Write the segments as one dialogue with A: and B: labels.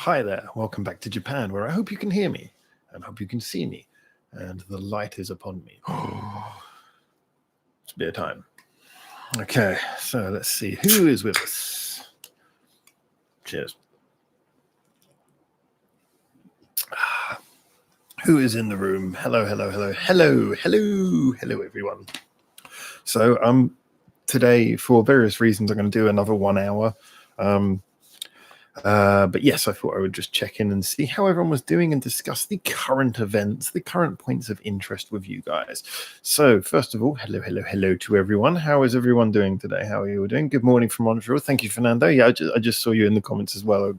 A: Hi there, welcome back to Japan, where I hope you can hear me and hope you can see me, and the light is upon me. It's beer time. Okay, so let's see who is with us. Cheers. Who is in the room? Hello, everyone. So, today, for various reasons, I'm going to do another 1 hour. But yes, I thought I would just check in and see how everyone was doing and discuss the current events, the current points of interest with you guys. So, first of all, hello to everyone. How is everyone doing today? How are you all doing? Good morning from Montreal. Thank you, Fernando. Yeah, I just saw you in the comments as well. I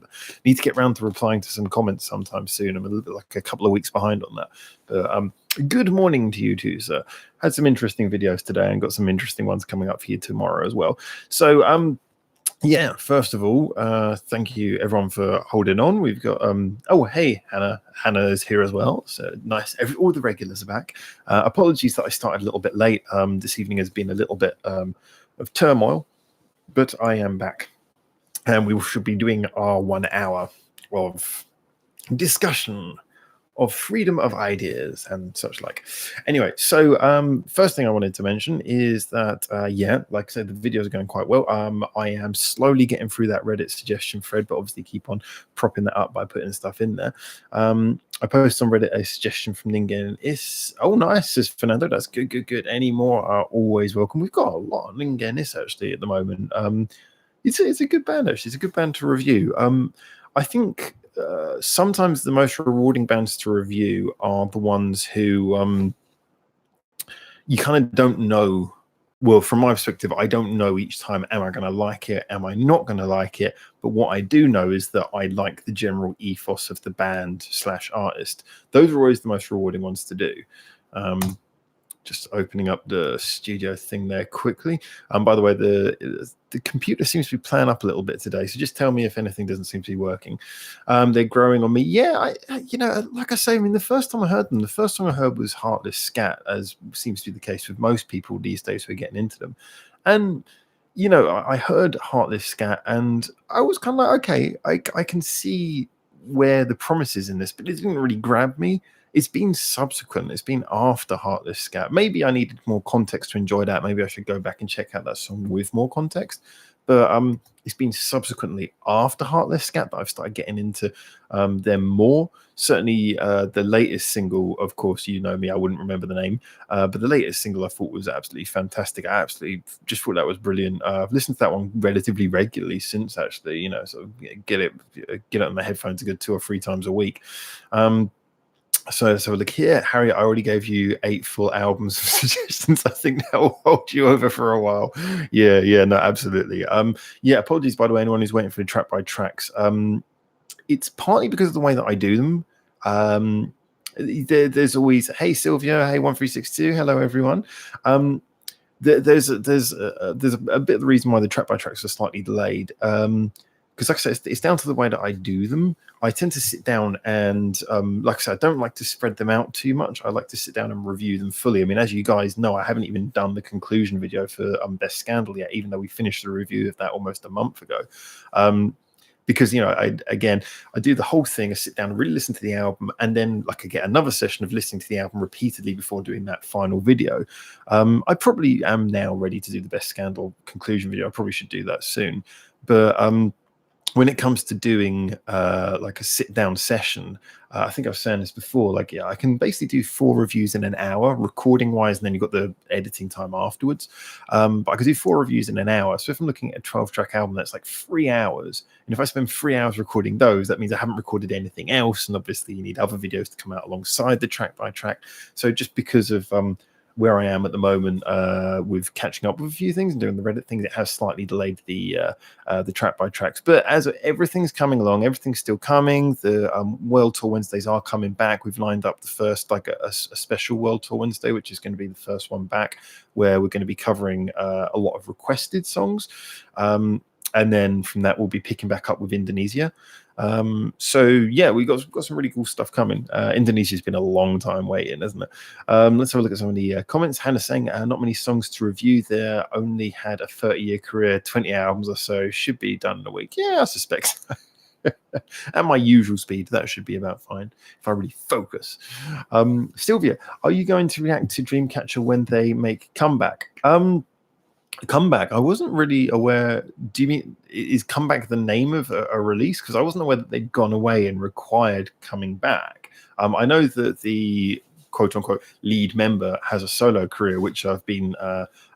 A: need to get around to replying to some comments sometime soon. I'm a little bit like a couple of weeks behind on that. But good morning to you too, sir. Had some interesting videos today and got some interesting ones coming up for you tomorrow as well. So, yeah, first of all, thank you everyone for holding on. We've got oh hey, Hannah is here as well, so nice. All the regulars are back. Apologies that I started a little bit late. This evening has been a little bit of turmoil, but I am back, and we should be doing our 1 hour of discussion of freedom of ideas and such like. Anyway, so first thing I wanted to mention is that yeah, like I said, the videos are going quite well. I am slowly getting through that Reddit suggestion thread, but obviously keep on propping that up by putting stuff in there. I posted on Reddit a suggestion from Ningen. It's nice, says Fernando. That's good. Any more are always welcome. We've got a lot of Ningenis actually at the moment. It's a good band actually. It's a good band to review. I think sometimes the most rewarding bands to review are the ones who you kind of don't know. Well, from my perspective, I don't know each time, am I going to like it? Am I not going to like it? But what I do know is that I like the general ethos of the band / artist. Those are always the most rewarding ones to do. Just opening up the studio thing there quickly. By the way, the computer seems to be playing up a little bit today, so just tell me if anything doesn't seem to be working. They're growing on me. Yeah, like I say, I mean, the first time I heard them, the first song I heard was Heartless Scat, as seems to be the case with most people these days who are getting into them. And I heard Heartless Scat, and I was kind of like, okay, I can see where the promise is in this, but it didn't really grab me. It's been subsequent. It's been after Heartless Scat. Maybe I needed more context to enjoy that. Maybe I should go back and check out that song with more context. But it's been subsequently after Heartless Scat that I've started getting into them more. Certainly the latest single, of course, you know me, I wouldn't remember the name. But the latest single I thought was absolutely fantastic. I absolutely just thought that was brilliant. I've listened to that one relatively regularly since, actually, so get it on my headphones a good 2 or 3 times a week. So look here, Harry, I already gave you 8 full albums of suggestions. I think that will hold you over for a while. Yeah, no, absolutely. Yeah, apologies, by the way, anyone who's waiting for the track by tracks. It's partly because of the way that I do them. There's always, hey, Sylvia, hey, 1362, hello, everyone. There's a bit of the reason why the track by tracks are slightly delayed. Because like I said, it's down to the way that I do them. I tend to sit down and, like I said, I don't like to spread them out too much. I like to sit down and review them fully. I mean, as you guys know, I haven't even done the conclusion video for Best Scandal yet, even though we finished the review of that almost a month ago. Because, I do the whole thing. I sit down and really listen to the album, and then I get another session of listening to the album repeatedly before doing that final video. I probably am now ready to do the Best Scandal conclusion video. I probably should do that soon. But when it comes to doing like a sit-down session, I think I was saying this before, I can basically do 4 reviews in an hour, recording-wise, and then you've got the editing time afterwards. But I could do 4 reviews in an hour. So if I'm looking at a 12-track album, that's 3 hours. And if I spend 3 hours recording those, that means I haven't recorded anything else. And obviously you need other videos to come out alongside the track by track. So just because of where I am at the moment with catching up with a few things and doing the Reddit things, it has slightly delayed the track by tracks. But as everything's coming along, everything's still coming. The World Tour Wednesdays are coming back. We've lined up the first a special World Tour Wednesday, which is going to be the first one back, where we're going to be covering a lot of requested songs. And then from that, we'll be picking back up with Indonesia. So yeah, we've got some really cool stuff coming. Indonesia's been a long time waiting, hasn't it? Let's have a look at some of the comments. Hannah saying not many songs to review there, only had a 30-year career, 20 albums or so, should be done in a week. Yeah, I suspect so. At my usual speed, that should be about fine if I really focus. Sylvia, are you going to react to Dreamcatcher when they make comeback? Comeback. I wasn't really aware. Do you mean, is comeback the name of a release? Because I wasn't aware that they'd gone away and required coming back. I know that the quote unquote lead member has a solo career, which I've been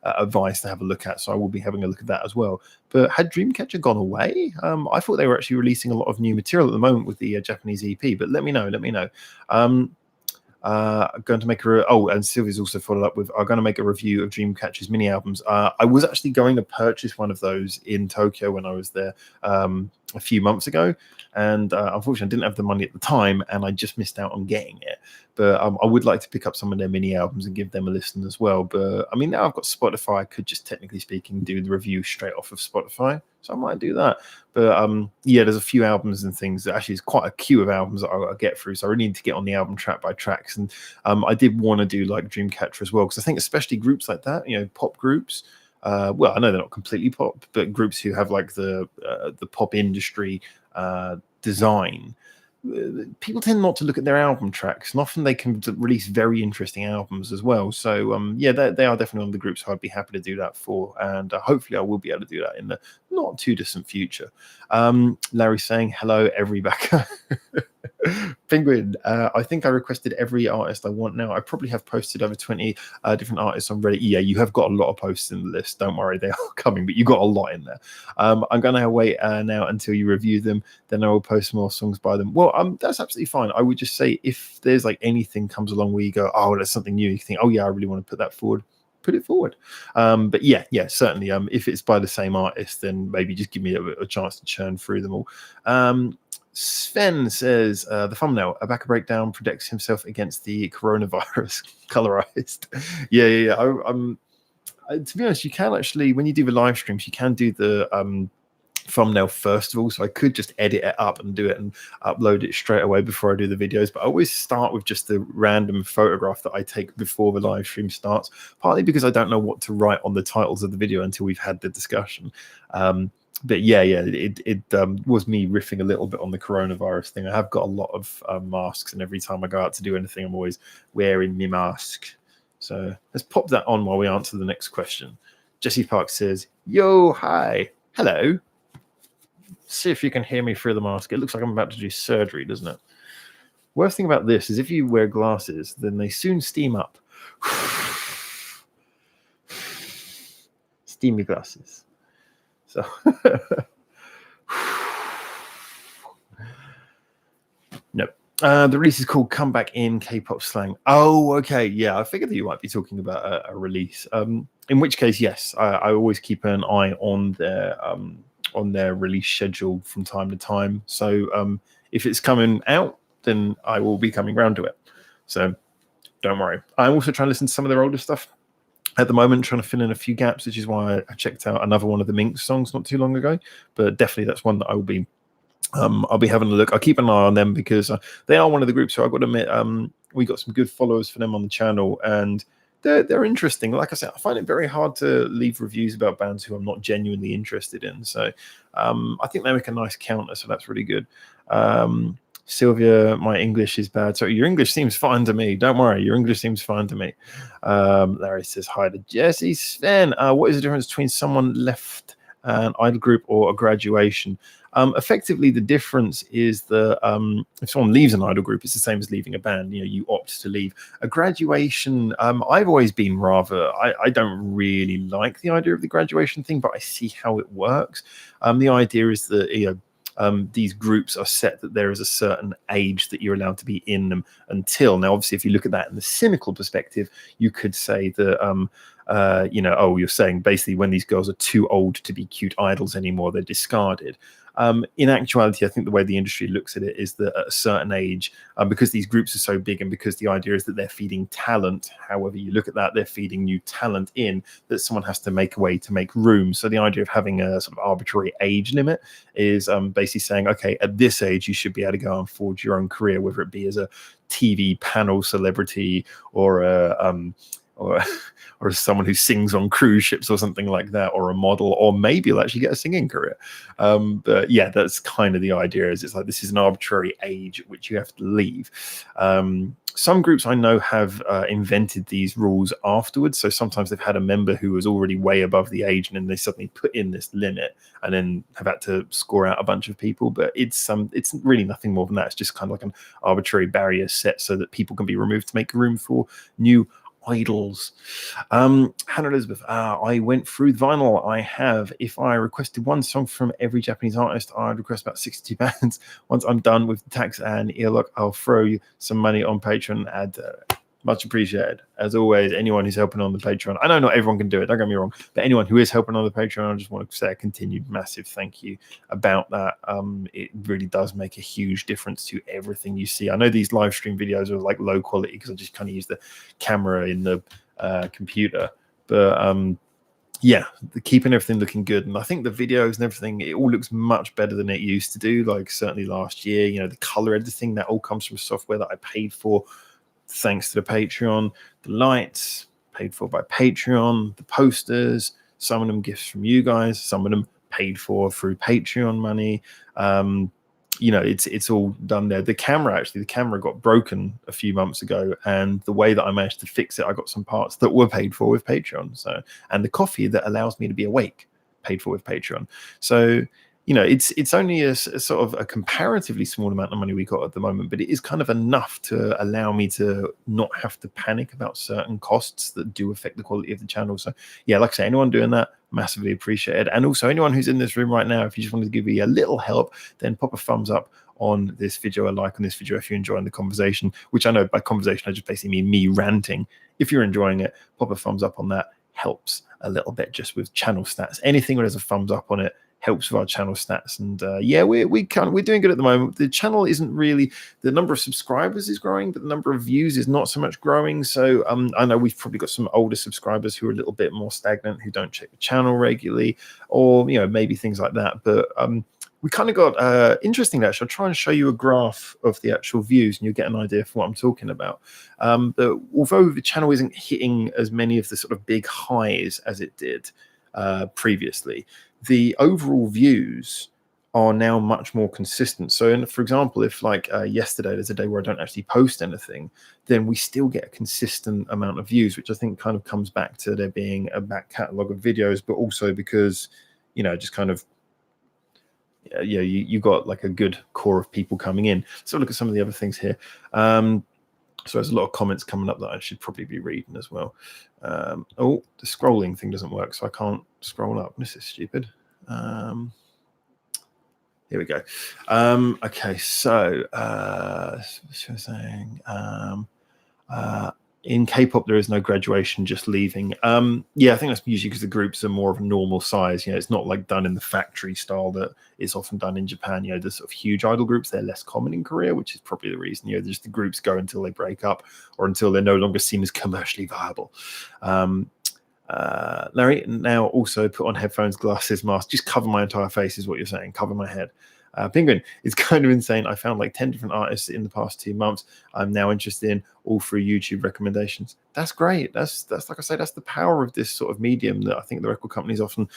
A: advised to have a look at. So I will be having a look at that as well. But had Dreamcatcher gone away? I thought they were actually releasing a lot of new material at the moment with the Japanese EP. But let me know. Let me know. I'm going to make and Sylvia's also followed up with, I'm going to make a review of Dreamcatcher's mini albums. I was actually going to purchase one of those in Tokyo when I was there a few months ago, and unfortunately I didn't have the money at the time, and I just missed out on getting it. But I would like to pick up some of their mini albums and give them a listen as well. But I mean, now I've got Spotify, I could just technically speaking do the review straight off of Spotify, so I might do that. But yeah, there's a few albums and things that actually is quite a queue of albums that I'll get through. So I really need to get on the album track by tracks. And I did want to do like Dreamcatcher as well, because I think especially groups like that, pop groups. Well, I know they're not completely pop, but groups who have like the pop industry design. People tend not to look at their album tracks, and often they can release very interesting albums as well. So yeah, they are definitely one of the groups I'd be happy to do that for, and hopefully I will be able to do that in the not too distant future. Larry's saying hello, every backer. Penguin, I think I requested every artist I want now. I probably have posted over 20 different artists on Reddit. Yeah, you have got a lot of posts in the list. Don't worry, they are coming, but you got a lot in there. I'm going to wait now until you review them. Then I will post more songs by them. Well, that's absolutely fine. I would just say if there's like anything comes along where you go, oh, there's something new, you think, oh yeah, I really want to put that forward, put it forward. But yeah, certainly. If it's by the same artist, then maybe just give me a chance to churn through them all. Sven says the thumbnail, a backer breakdown, protects himself against the coronavirus. Colorized. Yeah. To be honest, you can actually, when you do the live streams, you can do the thumbnail first of all. So I could just edit it up and do it and upload it straight away before I do the videos. But I always start with just the random photograph that I take before the live stream starts, partly because I don't know what to write on the titles of the video until we've had the discussion. But yeah, it was me riffing a little bit on the coronavirus thing. I have got a lot of masks, and every time I go out to do anything, I'm always wearing my mask. So let's pop that on while we answer the next question. Jesse Park says, yo, hi, hello. See if you can hear me through the mask. It looks like I'm about to do surgery, doesn't it? Worst thing about this is if you wear glasses, then they soon steam up. Steamy glasses. So no. The release is called Comeback in K-pop Slang. Oh, okay. Yeah, I figured that you might be talking about a release. In which case, yes, I always keep an eye on their release schedule from time to time. So if it's coming out, then I will be coming around to it. So don't worry. I'm also trying to listen to some of their older stuff at the moment, trying to fill in a few gaps, which is why I checked out another one of the Minx songs not too long ago. But definitely that's one that I will be I'll be having a look. I'll keep an eye on them because they are one of the groups who I've got to admit we got some good followers for them on the channel, and they're interesting. Like I said, I find it very hard to leave reviews about bands who I'm not genuinely interested in. So I think they make a nice counter, so that's really good. Sylvia, my English is bad. So your English seems fine to me. Don't worry, your English seems fine to me. Larry says hi to Jesse. Sven, what is the difference between someone left an idol group or a graduation? Effectively, the difference is that if someone leaves an idol group, it's the same as leaving a band. You opt to leave. A graduation, I've always been rather, I don't really like the idea of the graduation thing, but I see how it works. The idea is that these groups are set that there is a certain age that you're allowed to be in them until. Now, obviously, if you look at that in the cynical perspective, you could say that you're saying basically when these girls are too old to be cute idols anymore, they're discarded. In actuality, I think the way the industry looks at it is that at a certain age, because these groups are so big and because the idea is that they're feeding talent, however you look at that, they're feeding new talent in, that someone has to make a way to make room. So the idea of having a sort of arbitrary age limit is basically saying, okay, at this age, you should be able to go and forge your own career, whether it be as a TV panel celebrity or a or or as someone who sings on cruise ships or something like that, or a model, or maybe you'll actually get a singing career. But yeah, that's kind of the idea. Is it's like this is an arbitrary age at which you have to leave. Some groups I know have invented these rules afterwards. So sometimes they've had a member who was already way above the age, and then they suddenly put in this limit, and then have had to score out a bunch of people. But it's really nothing more than that. It's just kind of like an arbitrary barrier set so that people can be removed to make room for new idols. Hannah Elizabeth, I went through vinyl. I have, if I requested one song from every Japanese artist, I'd request about 62 bands. Once I'm done with the tax and earlock, I'll throw you some money on Patreon. And much appreciated. As always, anyone who's helping on the Patreon, I know not everyone can do it, don't get me wrong, but anyone who is helping on the Patreon, I just want to say a continued massive thank you about that. It really does make a huge difference to everything you see. I know these live stream videos are like low quality because I just kind of use the camera in the computer, but yeah, keeping everything looking good. And I think the videos and everything, it all looks much better than it used to do, like certainly last year. You know, the color editing, that all comes from software that I paid for thanks to the Patreon. The lights paid for by Patreon. The posters, some of them gifts from you guys, some of them paid for through Patreon money. You know, it's all done there. The camera got broken a few months ago, and the way that I managed to fix it, I got some parts that were paid for with Patreon. So, and the coffee that allows me to be awake, paid for with Patreon. So, you know, it's only a sort of a comparatively small amount of money we got at the moment, but it is kind of enough to allow me to not have to panic about certain costs that do affect the quality of the channel. So yeah, like I say, anyone doing that, massively appreciated. And also anyone who's in this room right now, if you just wanted to give me a little help, then pop a thumbs up on this video, a like on this video if you're enjoying the conversation, which I know by conversation I just basically mean me ranting. If you're enjoying it, pop a thumbs up on that. Helps a little bit just with channel stats. Anything where there's a thumbs up on it helps with our channel stats. And yeah, we're doing good at the moment. The channel isn't really, the number of subscribers is growing, but the number of views is not so much growing. So I know we've probably got some older subscribers who are a little bit more stagnant, who don't check the channel regularly, or you know, maybe things like that. But we kind of got interesting. Actually, I'll try and show you a graph of the actual views, and you'll get an idea of what I'm talking about. But although the channel isn't hitting as many of the sort of big highs as it did previously, the overall views are now much more consistent. So, for example, if like yesterday, there's a day where I don't actually post anything, then we still get a consistent amount of views, which I think kind of comes back to there being a back catalogue of videos, but also because, you know, just kind of, yeah, you got like a good core of people coming in. So look at some of the other things here. So there's a lot of comments coming up that I should probably be reading as well. Oh, the scrolling thing doesn't work, so I can't scroll up. This is stupid. Here we go. Okay, so what was I saying? In K-pop, there is no graduation, just leaving. Yeah, I think that's usually because the groups are more of a normal size. You know, it's not like done in the factory style that is often done in Japan. You know, the sort of huge idol groups, they're less common in Korea, which is probably the reason. You know, just the groups go until they break up or until they're no longer seen as commercially viable. Larry, now also put on headphones, glasses, mask, just cover my entire face is what you're saying, cover my head. Penguin, it's kind of insane. I found like 10 different artists in the past 2 months. I'm now interested in all through YouTube recommendations. That's great. That's like I say, that's the power of this sort of medium that I think the record companies often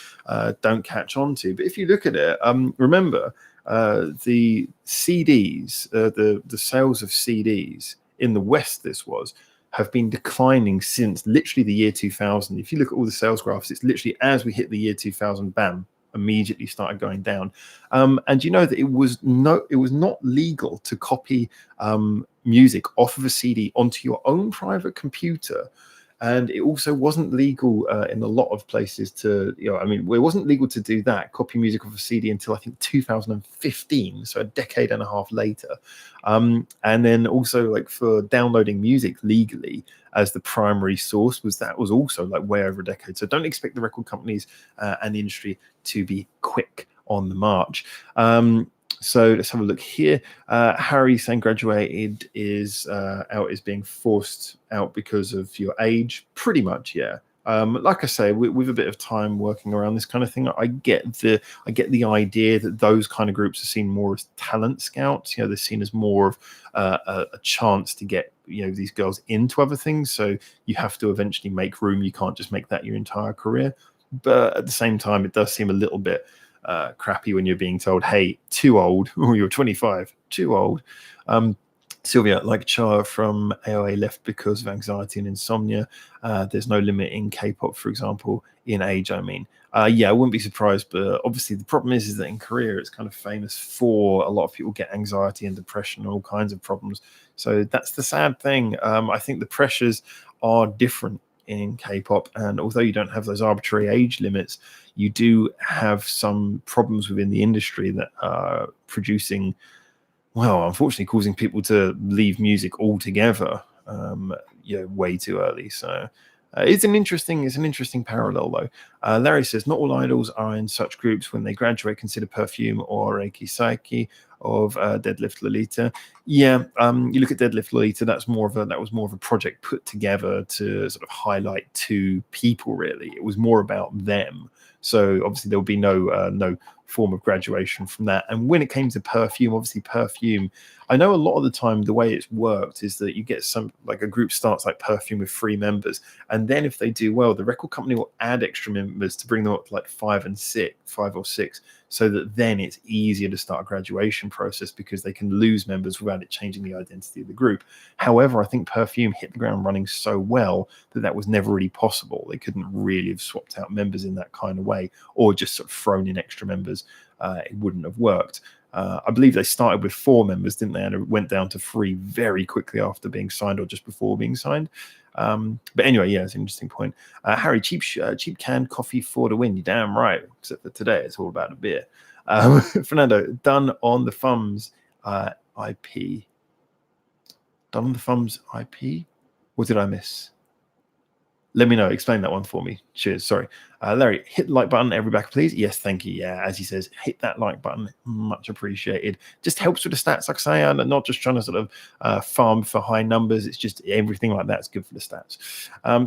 A: don't catch on to. But if you look at it, remember the CDs, the sales of CDs in the West, have been declining since literally the year 2000. If you look at all the sales graphs, it's literally as we hit the year 2000, bam, immediately started going down. And you know that it was not legal to copy music off of a CD onto your own private computer. And it also wasn't legal in a lot of places to, you know, I mean, it wasn't legal to do that, copy music off a CD until I think 2015, so a decade and a half later. And then also like for downloading music legally as the primary source was also like way over a decade. So don't expect the record companies and the industry to be quick on the march. So let's have a look here. Harry saying graduated is being forced out because of your age. Pretty much, yeah. Like I say, with a bit of time working around this kind of thing, I get the idea that those kind of groups are seen more as talent scouts. They're seen as more of a chance to get these girls into other things. So you have to eventually make room. You can't just make that your entire career. But at the same time, it does seem a little bit crappy when you're being told, "Hey, too old," or "You're 25, too old." Sylvia, like Char from AOA, left because of anxiety and insomnia. There's no limit in K-pop, for example, in age. I mean, yeah, I wouldn't be surprised, but obviously the problem is that in Korea it's kind of famous for a lot of people get anxiety and depression and all kinds of problems. So that's the sad thing. I think the pressures are different in K-pop, and although you don't have those arbitrary age limits, you do have some problems within the industry that are producing, well, unfortunately, causing people to leave music altogether, way too early. So it's an interesting parallel, though. Larry says not all idols are in such groups. When they graduate, consider Perfume or Reiki Saiki of Deadlift Lolita. Yeah, you look at Deadlift Lolita. That was more of a project put together to sort of highlight two people. Really, it was more about them. So obviously there will be no form of graduation from that. And when it came to Perfume, obviously Perfume, I know a lot of the time the way it's worked is that you get some, like a group starts like Perfume with 3 members, and then if they do well, the record company will add extra members to bring them up to like 5 or 6, so that then it's easier to start a graduation process because they can lose members without it changing the identity of the group. However, I think Perfume hit the ground running so well that was never really possible. They couldn't really have swapped out members in that kind of way, or just sort of thrown in extra members. It wouldn't have worked. I believe they started with 4 members, didn't they? And it went down to 3 very quickly after being signed, or just before being signed. But anyway, yeah, it's an interesting point. Harry, cheap canned coffee for the win. You're damn right. Except for today, it's all about a beer. Fernando, done on the Thumbs IP. Done on the Thumbs IP? What did I miss? Let me know. Explain that one for me. Cheers. Sorry. Larry, hit the like button. Every back, please. Yes, thank you. Yeah, as he says, hit that like button. Much appreciated. Just helps with the stats, like I say. I'm not just trying to sort of farm for high numbers. It's just everything like that's good for the stats.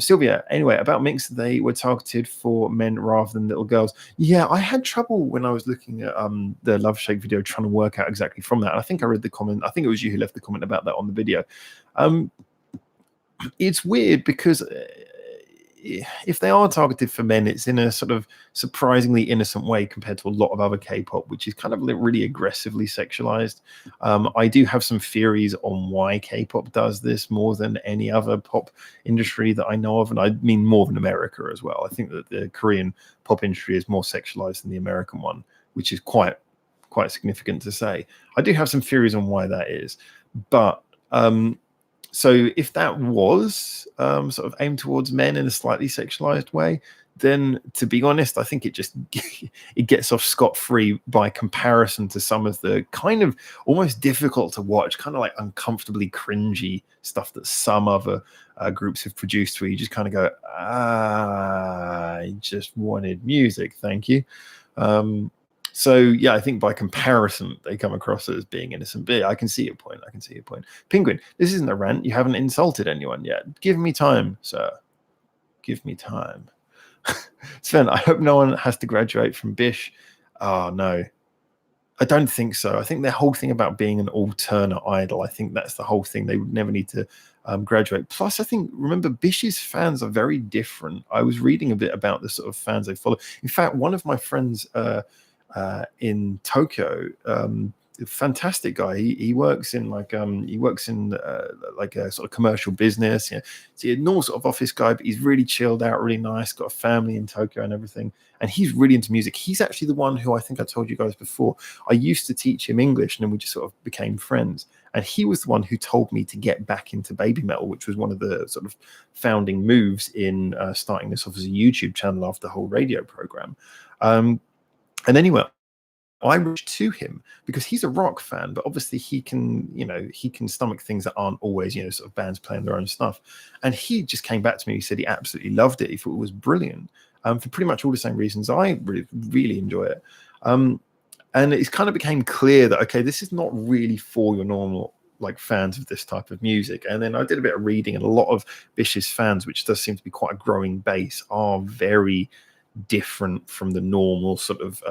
A: Sylvia, anyway, about Minx, they were targeted for men rather than little girls. Yeah, I had trouble when I was looking at the Love Shake video trying to work out exactly from that. And I think I read the comment. I think it was you who left the comment about that on the video. It's weird because if they are targeted for men, it's in a sort of surprisingly innocent way compared to a lot of other K-pop, which is kind of really aggressively sexualized. I do have some theories on why K-pop does this more than any other pop industry that I know of, and I mean more than America as well. I think that the Korean pop industry is more sexualized than the American one, which is quite significant to say. I do have some theories on why that is, but so if that was sort of aimed towards men in a slightly sexualized way, then to be honest, I think it just it gets off scot-free by comparison to some of the kind of almost difficult to watch, kind of like uncomfortably cringy stuff that some other groups have produced, where you just kind of go, I just wanted music, thank you. So yeah, I think by comparison they come across as being innocent. But I can see your point. Penguin, this isn't a rant. You haven't insulted anyone yet. Give me time, sir. Give me time. Sven, I hope no one has to graduate from Bish. Oh no, I don't think so. I think their whole thing about being an alternate idol, I think that's the whole thing. They would never need to graduate. Plus, I think, remember, Bish's fans are very different. I was reading a bit about the sort of fans they follow. In fact, one of my friends in Tokyo, fantastic guy. He works in like a sort of commercial business. He's a normal sort of office guy, but he's really chilled out, really nice. Got a family in Tokyo and everything, and he's really into music. He's actually the one who I think I told you guys before. I used to teach him English, and then we just sort of became friends. And he was the one who told me to get back into baby metal, which was one of the sort of founding moves in starting this off as a YouTube channel after the whole radio program. And anyway, I reached to him because he's a rock fan, but obviously he can stomach things that aren't always, sort of bands playing their own stuff. And he just came back to me. He said he absolutely loved it. He thought it was brilliant for pretty much all the same reasons I really enjoy it. And it kind of became clear that, okay, this is not really for your normal like fans of this type of music. And then I did a bit of reading, and a lot of Bish's fans, which does seem to be quite a growing base, are very different from the normal sort of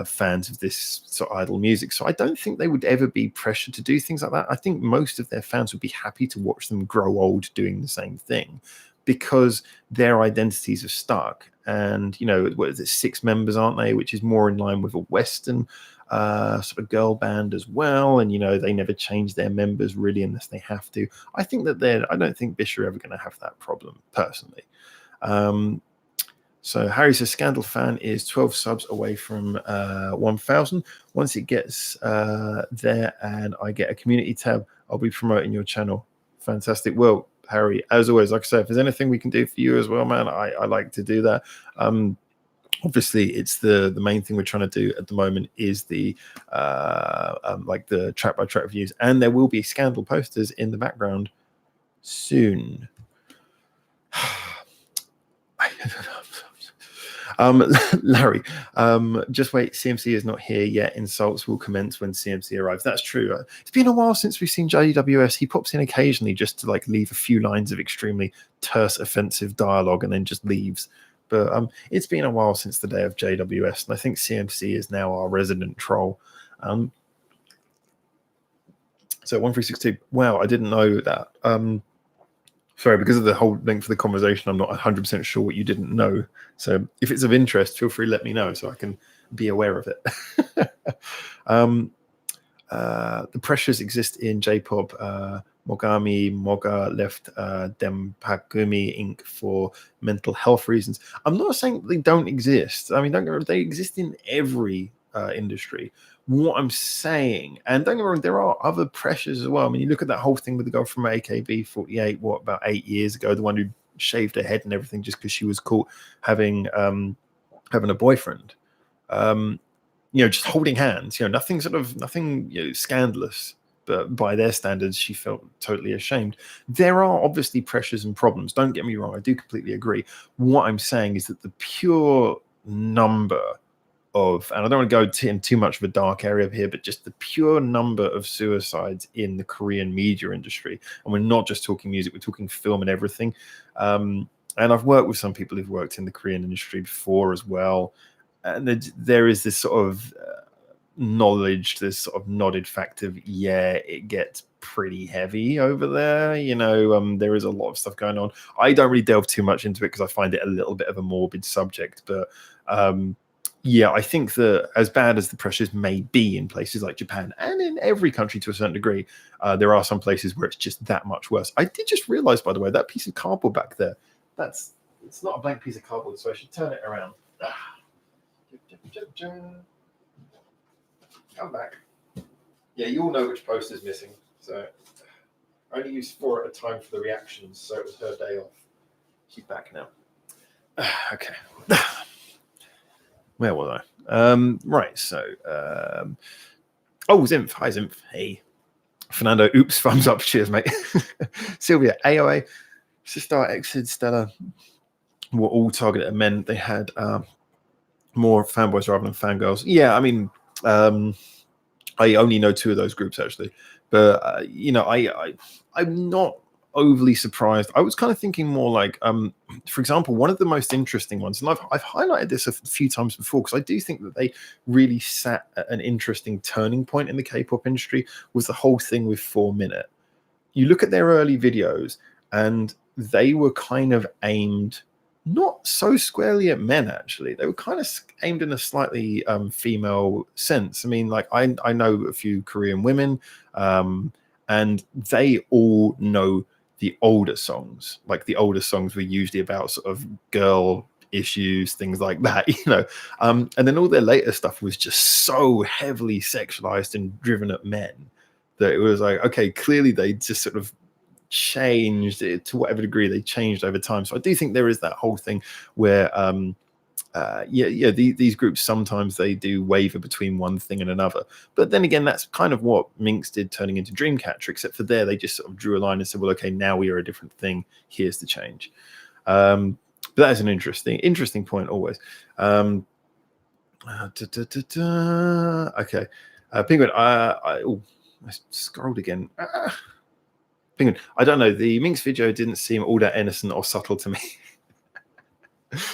A: fans of this sort of idol music. So I don't think they would ever be pressured to do things like that. I think most of their fans would be happy to watch them grow old doing the same thing, because their identities are stuck. And what is it, 6 members, aren't they, which is more in line with a Western sort of girl band as well. And they never change their members really unless they have to. I think that I don't think Bish are ever going to have that problem personally. So Harry says Scandal Fan is 12 subs away from 1,000. Once it gets there and I get a community tab, I'll be promoting your channel. Fantastic. Well, Harry, as always, like I said, if there's anything we can do for you as well, man, I like to do that. Obviously, it's the main thing we're trying to do at the moment is the like the track by track reviews, and there will be Scandal posters in the background soon. Larry, just wait, CMC is not here yet. Insults will commence when CMC arrives. That's true. It's been a while since we've seen JWS. He pops in occasionally just to like leave a few lines of extremely terse, offensive dialogue and then just leaves. But it's been a while since the day of JWS, and I think CMC is now our resident troll. So 1362. Wow, I didn't know that. Sorry, because of the whole length of the conversation, I'm not 100% sure what you didn't know. So if it's of interest, feel free to let me know so I can be aware of it. The pressures exist in JPop. Mogami Moga left Dempagumi Inc. for mental health reasons. I'm not saying they don't exist. I mean, don't get me wrong, they exist in every industry. What I'm saying, and don't get me wrong, there are other pressures as well. I mean, you look at that whole thing with the girl from AKB48, about 8 years ago, the one who shaved her head and everything just because she was caught having a boyfriend. Just holding hands. Nothing scandalous, but by their standards, she felt totally ashamed. There are obviously pressures and problems. Don't get me wrong, I do completely agree. What I'm saying is that the pure number of, and I don't want to go in too much of a dark area here, but just the pure number of suicides in the Korean media industry, and we're not just talking music, we're talking film and everything. And I've worked with some people who've worked in the Korean industry before as well, and there is this sort of knowledge, this sort of nodded fact of, yeah, it gets pretty heavy over there. There is a lot of stuff going on. I don't really delve too much into it because I find it a little bit of a morbid subject, but yeah, I think that as bad as the pressures may be in places like Japan and in every country to a certain degree, there are some places where it's just that much worse. I did just realize, by the way, that piece of cardboard back there, it's not a blank piece of cardboard, so I should turn it around. Come back. Yeah, you all know which poster's missing, so I only used 4 at a time for the reactions, so it was her day off. She's back now. Okay. Where was I? Right, so Zimph. Hi, Zimph. Hey. Fernando, oops, thumbs up. Cheers, mate. Sylvia, AOA, Sister, Exid, Stella were all targeted at men. They had more fanboys rather than fangirls. Yeah, I mean, I only know 2 of those groups, actually. But, I'm not overly surprised. I was kind of thinking more like, for example, one of the most interesting ones, and I've highlighted this a few times before because I do think that they really sat at an interesting turning point in the K-pop industry, was the whole thing with 4 Minute. You look at their early videos and they were kind of aimed not so squarely at men, actually. They were kind of aimed in a slightly female sense. I mean, like I know a few Korean women and they all know the older songs. Like the older songs were usually about sort of girl issues, things like that, and then all their later stuff was just so heavily sexualized and driven at men that it was like, okay, clearly they just sort of changed it to whatever degree they changed over time. So I do think there is that whole thing where these groups sometimes they do waver between one thing and another, but then again that's kind of what Minx did turning into Dreamcatcher, except for there they just sort of drew a line and said, well, okay, now we are a different thing, here's the change. But that is an interesting point always. Okay, Penguin, I scrolled again. Penguin. I don't know. The Minx video didn't seem all that innocent or subtle to me.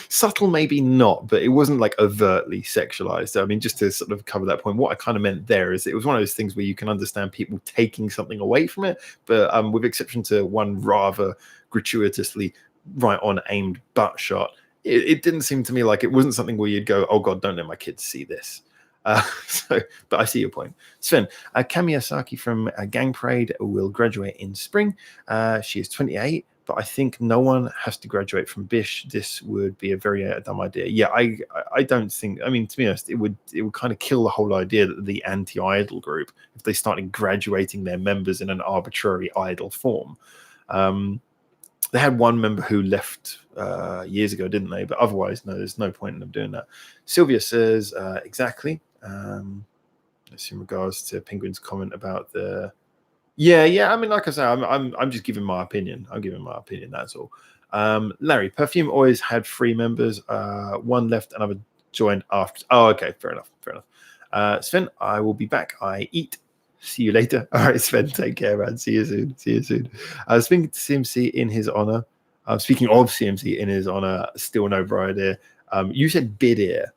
A: Subtle, maybe not, but it wasn't like overtly sexualized. I mean, just to sort of cover that point, what I kind of meant there is it was one of those things where you can understand people taking something away from it, but with exception to one rather gratuitously right on aimed butt shot, it didn't seem to me like it wasn't something where you'd go, oh God, don't let my kids see this. But I see your point. Sven, Kamiyasaki from Gang Parade will graduate in spring. She is 28. But I think no one has to graduate from Bish. This would be a very dumb idea. Yeah, I don't think. I mean, to be honest, it would kind of kill the whole idea that the anti-idol group, if they started graduating their members in an arbitrary idol form. They had one member who left years ago, didn't they? But otherwise, no, there's no point in them doing that. Sylvia says exactly. That's in regards to Penguin's comment about the. Yeah. I mean, like I say, I'm just giving my opinion. I'm giving my opinion. That's all. Larry, Perfume always had 3 members. One left, another joined after. Oh, okay, fair enough. Sven, I will be back. I eat. See you later. All right, Sven, take care, man. See you soon. Speaking to CMC in his honor. Speaking of CMC in his honor, still no bride here. You said bid ear.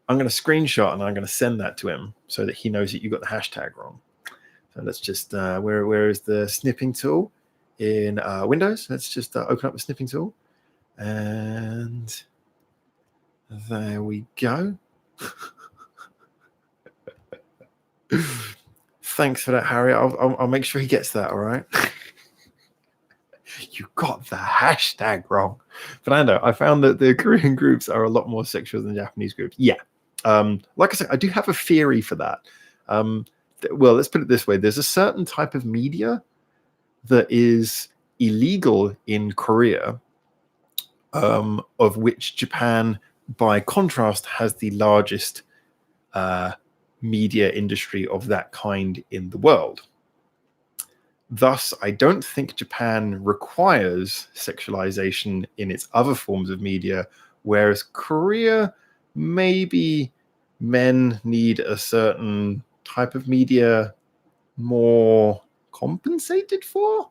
A: I'm going to screenshot and I'm going to send that to him so that he knows that you got the hashtag wrong. So let's just, where is the snipping tool in Windows? Let's just open up the snipping tool. And there we go. Thanks for that, Harry. I'll make sure he gets that, all right? You got the hashtag wrong. Fernando, I found that the Korean groups are a lot more sexual than Japanese groups. Yeah. Like I said, I do have a theory for that. Well, let's put it this way. There's a certain type of media that is illegal in Korea, of which Japan, by contrast, has the largest media industry of that kind in the world. Thus, I don't think Japan requires sexualization in its other forms of media, whereas Korea, maybe men need a certain type of media more compensated for.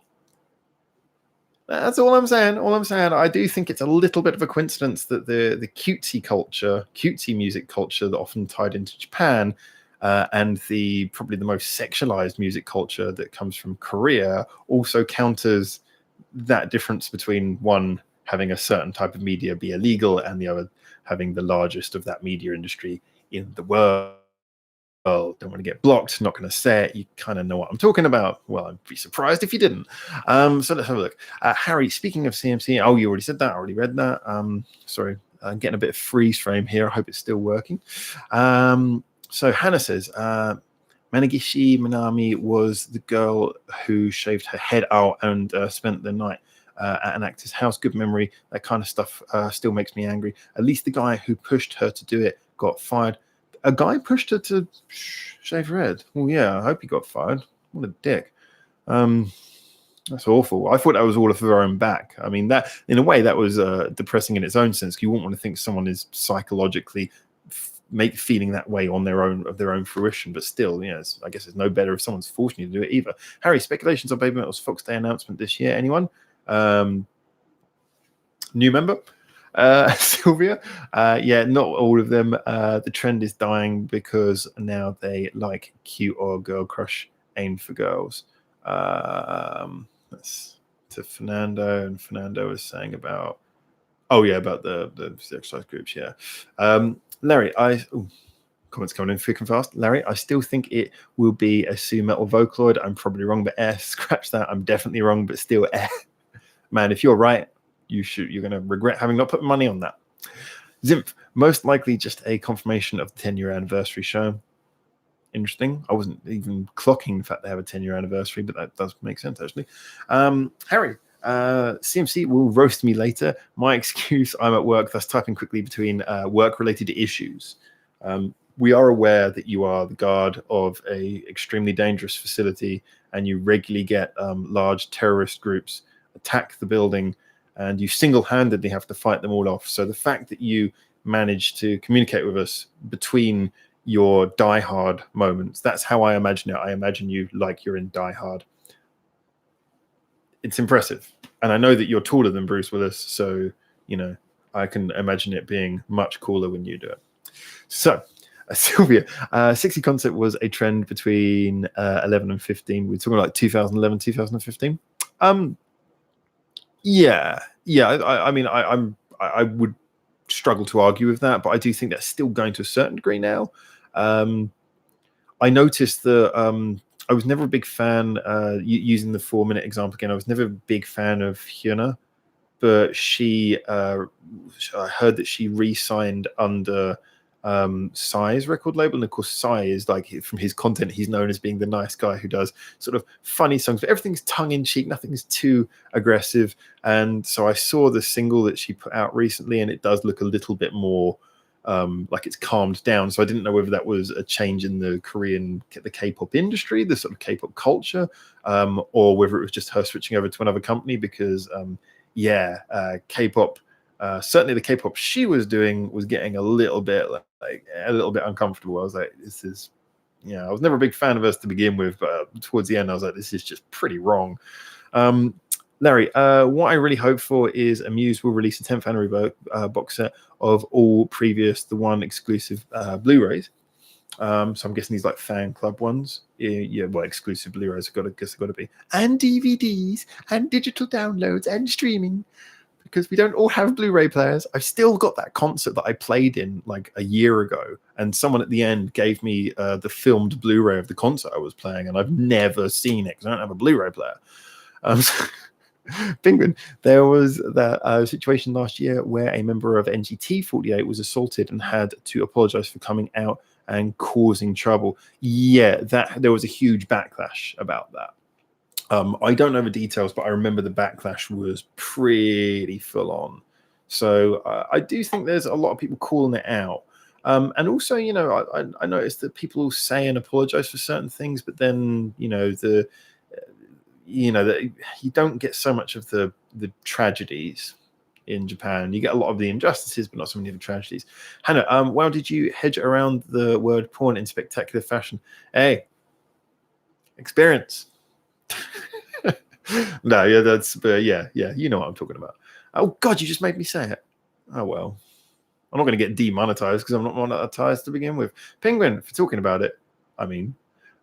A: That's all I'm saying. I do think it's a little bit of a coincidence that the cutesy music culture that often tied into Japan, and probably the most sexualized music culture that comes from Korea also counters that difference between one having a certain type of media be illegal and the other having the largest of that media industry in the world. Don't want to get blocked, not going to say it. You kind of know what I'm talking about. Well, I'd be surprised if you didn't. So let's have a look. Harry, speaking of CMC, oh, you already said that. I already read that. Sorry, I'm getting a bit of freeze frame here. I hope it's still working. So Hannah says, Managishi Minami was the girl who shaved her head out and spent the night at an actor's house. Good memory. That kind of stuff still makes me angry. At least the guy who pushed her to do it got fired. A guy pushed her to shave her head. Well, yeah, I hope he got fired. What a dick. That's awful. I thought that was all of her own back. I mean, that in a way that was depressing in its own sense. You wouldn't want to think someone is psychologically feeling that way on their own fruition, but still, I guess it's no better if someone's forcing you to do it either. Harry, speculations on Baby Metal's Fox Day announcement this year. Anyone? New member? Sylvia, yeah, not all of them. The trend is dying because now they like cute or girl crush aimed for girls. That's to Fernando, and Fernando was saying about about the exercise groups. Yeah, Larry, comments coming in thick and fast. Larry, I still think it will be a Sue Metal Vocaloid. I'm probably wrong, but scratch that. I'm definitely wrong, but still man, if you're right, you're going to regret having not put money on that. Zimph, most likely just a confirmation of the 10-year anniversary show. Interesting. I wasn't even clocking the fact they have a 10-year anniversary, but that does make sense, actually. Harry, CMC will roast me later. My excuse, I'm at work, thus typing quickly between work-related issues. We are aware that you are the guard of a extremely dangerous facility, and you regularly get large terrorist groups attack the building, and you single-handedly have to fight them all off. So the fact that you managed to communicate with us between your Die Hard moments. That's how I imagine it. I imagine you like you're in Die Hard. It's impressive. And I know that you're taller than Bruce Willis, so, I can imagine it being much cooler when you do it. So, Sylvia, 60 concert was a trend between 11 and 15. We're talking like 2011, 2015. Yeah. I mean, I would struggle to argue with that, but I do think that's still going to a certain degree now. I noticed that I was never a big fan, using the 4-minute example again, I was never a big fan of Hyuna, but I heard that she re-signed under Psy's record label, and of course Psy is like, from his content, he's known as being the nice guy who does sort of funny songs, but everything's tongue-in-cheek, nothing's too aggressive. And so I saw the single that she put out recently, and it does look a little bit more like it's calmed down. So I didn't know whether that was a change in the K-pop industry, the sort of K-pop culture, or whether it was just her switching over to another company, because K-pop, certainly the K-pop she was doing was getting a little bit uncomfortable. I was like, this is, I was never a big fan of us to begin with, but towards the end I was like, this is just pretty wrong. Larry, what I really hope for is Amuse will release a 10th anniversary box set of all previous The One exclusive Blu-rays. So I'm guessing these like fan club ones. Well, exclusive Blu-rays have got to be, and DVDs and digital downloads and streaming, because we don't all have Blu-ray players. I've still got that concert that I played in like a year ago, and someone at the end gave me the filmed Blu-ray of the concert I was playing, and I've never seen it because I don't have a Blu-ray player. Penguin, there was that situation last year where a member of NGT48 was assaulted and had to apologize for coming out and causing trouble. That there was a huge backlash about that. I don't know the details, but I remember the backlash was pretty full on. So I do think there's a lot of people calling it out. And also, I noticed that people will say and apologize for certain things, but then, that you don't get so much of the tragedies in Japan. You get a lot of the injustices, but not so many of the tragedies. Hannah, how did you hedge around the word porn in spectacular fashion? Hey, experience. No, you know what I'm talking about. Oh God, you just made me say it. Oh well, I'm not going to get demonetized because I'm not monetized to begin with. Penguin, for talking about it. I mean,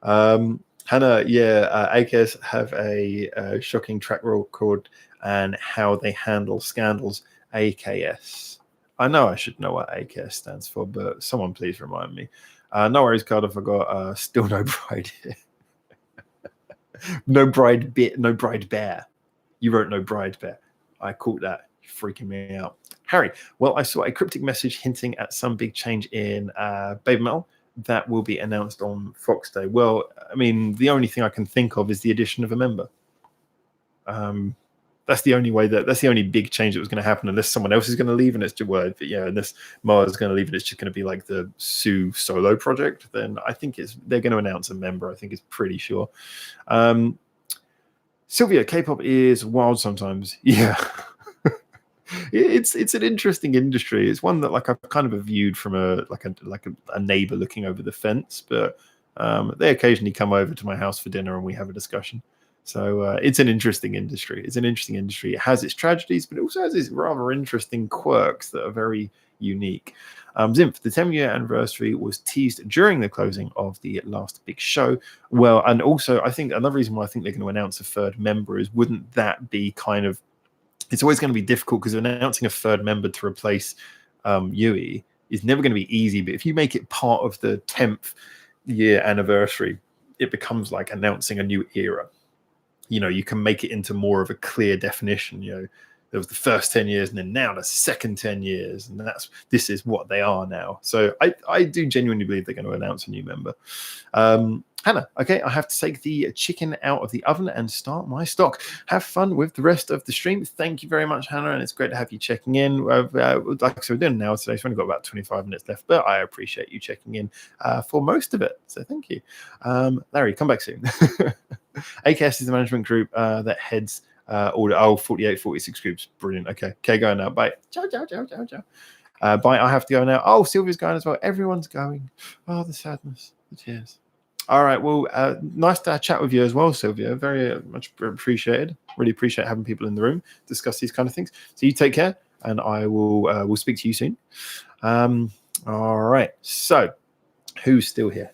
A: Hannah, AKS have a shocking track record and how they handle scandals. AKS. I know I should know what AKS stands for, but someone please remind me. No worries, Carter. Forgot. Still no bride here. No bride bear. You wrote no bride bear. I caught that. You're freaking me out. Harry, well, I saw a cryptic message hinting at some big change in Baby Metal that will be announced on Fox Day. Well, I mean, the only thing I can think of is the addition of a member. That's the only big change that was going to happen, unless someone else is going to leave and it's just unless Mars is going to leave and it's just going to be like the Sue solo project. Then I think they're going to announce a member. I think it's pretty sure. Sylvia, K-pop is wild sometimes. Yeah. It's an interesting industry. It's one that like I've kind of viewed from a neighbor looking over the fence, but they occasionally come over to my house for dinner and we have a discussion. So it's an interesting industry. It has its tragedies, but it also has its rather interesting quirks that are very unique. Zinf, the 10-year anniversary was teased during the closing of the last big show. Well, and also I think another reason why I think they're going to announce a third member is, wouldn't that be kind of, it's always going to be difficult because announcing a third member to replace Yui is never going to be easy. But if you make it part of the 10th year anniversary, it becomes like announcing a new era. You can make it into more of a clear definition. There was the first 10 years and then now the second 10 years. And this is what they are now. So I do genuinely believe they're going to announce a new member. Hannah, okay, I have to take the chicken out of the oven and start my stock. Have fun with the rest of the stream. Thank you very much, Hannah, and it's great to have you checking in. Like I said, we're doing now today, so we've only got about 25 minutes left, but I appreciate you checking in for most of it, so thank you. Larry, come back soon. AKS is the management group that heads all 48, 46 groups. Brilliant. Okay, going now. Bye. Ciao, ciao, ciao, ciao, ciao. Bye. I have to go now. Oh, Sylvia's going as well. Everyone's going. Oh, the sadness, the tears. All right. Well, nice to chat with you as well, Sylvia. Very much appreciated. Really appreciate having people in the room discuss these kind of things. So you take care, and I will speak to you soon. All right. So who's still here?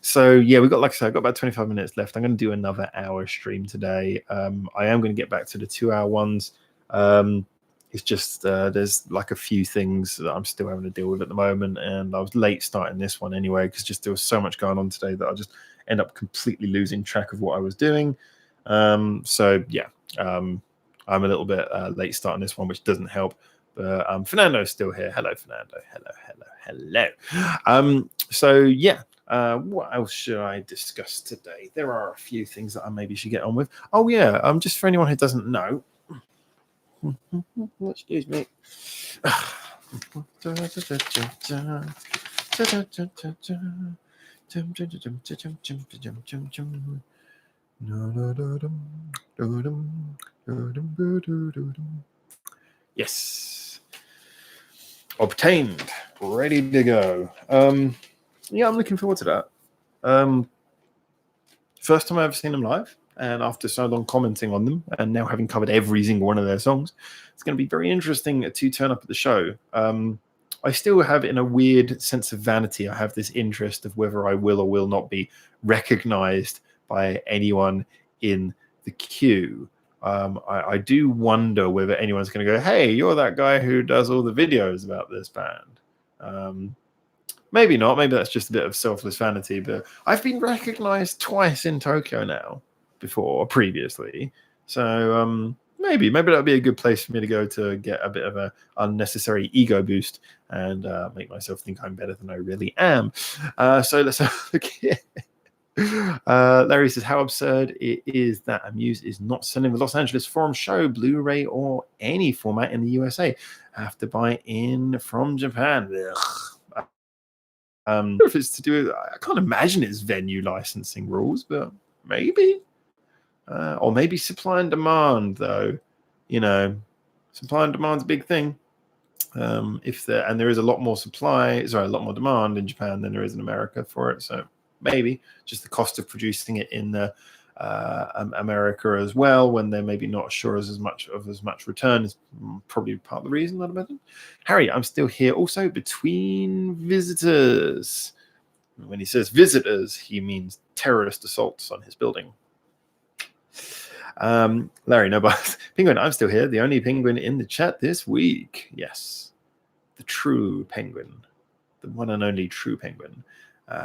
A: So yeah, we've got, like I said, I've got about 25 minutes left. I'm going to do another hour stream today. I am going to get back to the 2-hour ones. It's just there's like a few things that I'm still having to deal with at the moment, and I was late starting this one anyway because just there was so much going on today that I just end up completely losing track of what I was doing. So yeah, I'm a little bit late starting this one, which doesn't help. But Fernando's still here. Hello, Fernando. Hello. So yeah, what else should I discuss today? There are a few things that I maybe should get on with. Oh yeah, just for anyone who doesn't know. Excuse me. Yes. Obtained. Ready to go. Yeah, I'm looking forward to that. First time I've ever seen them live, and after so long commenting on them, and now having covered every single one of their songs, it's going to be very interesting to turn up at the show. I still have, in a weird sense of vanity, I have this interest of whether I will or will not be recognized by anyone in the queue. I do wonder whether anyone's going to go, hey, you're that guy who does all the videos about this band. Maybe not. Maybe that's just a bit of selfless vanity. But I've been recognized twice in Tokyo now, previously. So maybe that'll be a good place for me to go to get a bit of an unnecessary ego boost and make myself think I'm better than I really am. So let's have a look here. Larry says, how absurd it is that Amuse is not selling the Los Angeles Forum show, Blu-ray, or any format in the USA. I have to buy in from Japan. If it's to do with, I can't imagine it's venue licensing rules, but maybe. Or maybe supply and demand, though. Supply and demand's a big thing. There is a lot more a lot more demand in Japan than there is in America for it. So maybe just the cost of producing it in America as well, when they're maybe not sure as much return, is probably part of the reason, I'd imagine. Harry, I'm still here also between visitors. When he says visitors, he means terrorist assaults on his building. Larry, no, but Penguin, I'm still here. The only penguin in the chat this week. Yes, the true penguin, the one and only true penguin.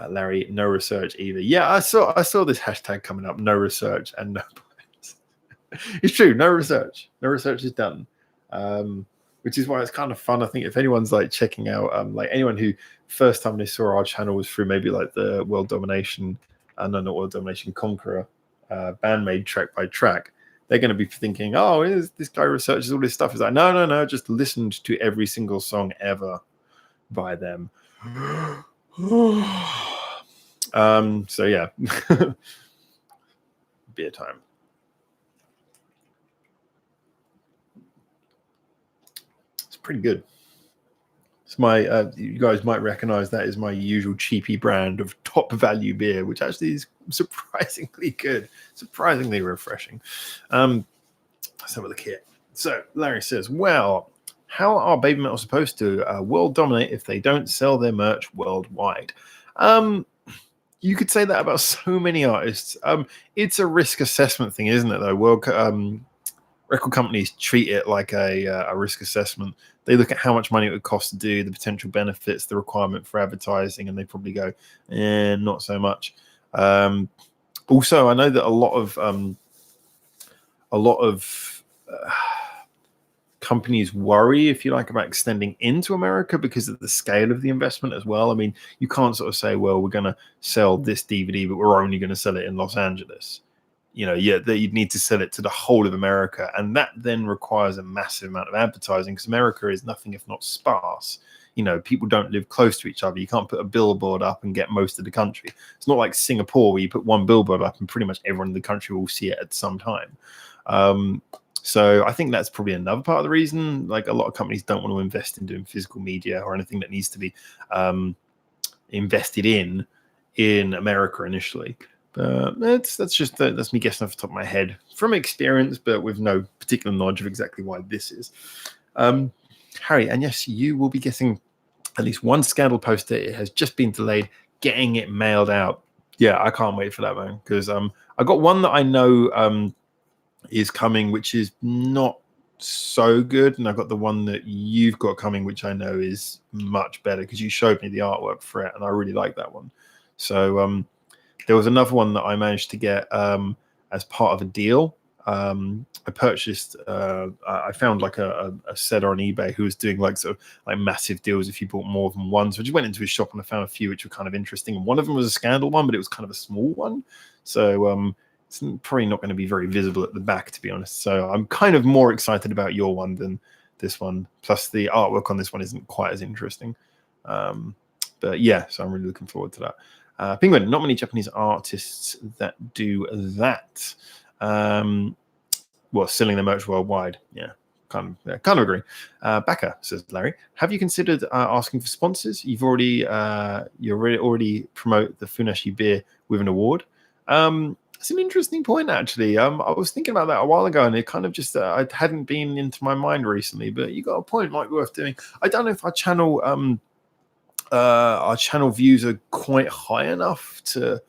A: Larry, no research either. Yeah, I saw this hashtag coming up. No research and no plans. It's true. No research. No research is done. Which is why it's kind of fun. I think if anyone's like checking out, like anyone who first time they saw our channel was through maybe like the World Domination, not World Domination, Conqueror, band made track by track, they're going to be thinking, oh, this guy researches all this stuff. It's like, no, just listened to every single song ever by them. So yeah, beer time. It's pretty good. It's my you guys might recognize that is my usual cheapy brand of top value beer, which actually is surprisingly good, surprisingly refreshing. Let's have a look here. So Larry says, well, how are Baby Metal supposed to world dominate if they don't sell their merch worldwide? You could say that about so many artists. It's a risk assessment thing, isn't it, though? Record companies treat it like a risk assessment. They look at how much money it would cost to do, the potential benefits, the requirement for advertising, and they probably go, not so much. Also, I know that a lot of companies worry, if you like, about extending into America because of the scale of the investment as well. I mean, you can't sort of say, well, we're going to sell this DVD, but we're only going to sell it in Los Angeles. You'd need to sell it to the whole of America, and that then requires a massive amount of advertising because America is nothing if not sparse. People don't live close to each other. You can't put a billboard up and get most of the country. It's not like Singapore where you put one billboard up and pretty much everyone in the country will see it at some time. So I think that's probably another part of the reason. Like a lot of companies don't want to invest in doing physical media or anything that needs to be invested in America initially. But that's me guessing off the top of my head from experience, but with no particular knowledge of exactly why this is. Harry, and yes, you will be getting at least one scandal poster. It has just been delayed, getting it mailed out. Yeah, I can't wait for that, man, because I got one that I know is coming, which is not so good, and I've got the one that you've got coming, which I know is much better because you showed me the artwork for it, and I really like that one. So there was another one that I managed to get as part of a deal. I purchased. I found like a seller on eBay who was doing like sort of like massive deals if you bought more than one. So I just went into his shop and I found a few which were kind of interesting. And one of them was a scandal one, but it was kind of a small one. So it's probably not going to be very visible at the back, to be honest. So I'm kind of more excited about your one than this one. Plus the artwork on this one isn't quite as interesting. But yeah, so I'm really looking forward to that. Penguin, not many Japanese artists that do that. Well, selling their merch worldwide. Yeah, kind of agree. Becca, says Larry, have you considered asking for sponsors? You already promote the Funashi beer with an award. It's an interesting point, actually. I was thinking about that a while ago, and it kind of just I hadn't been into my mind recently. But you got a point, might be worth doing. I don't know if our channel views are quite high enough to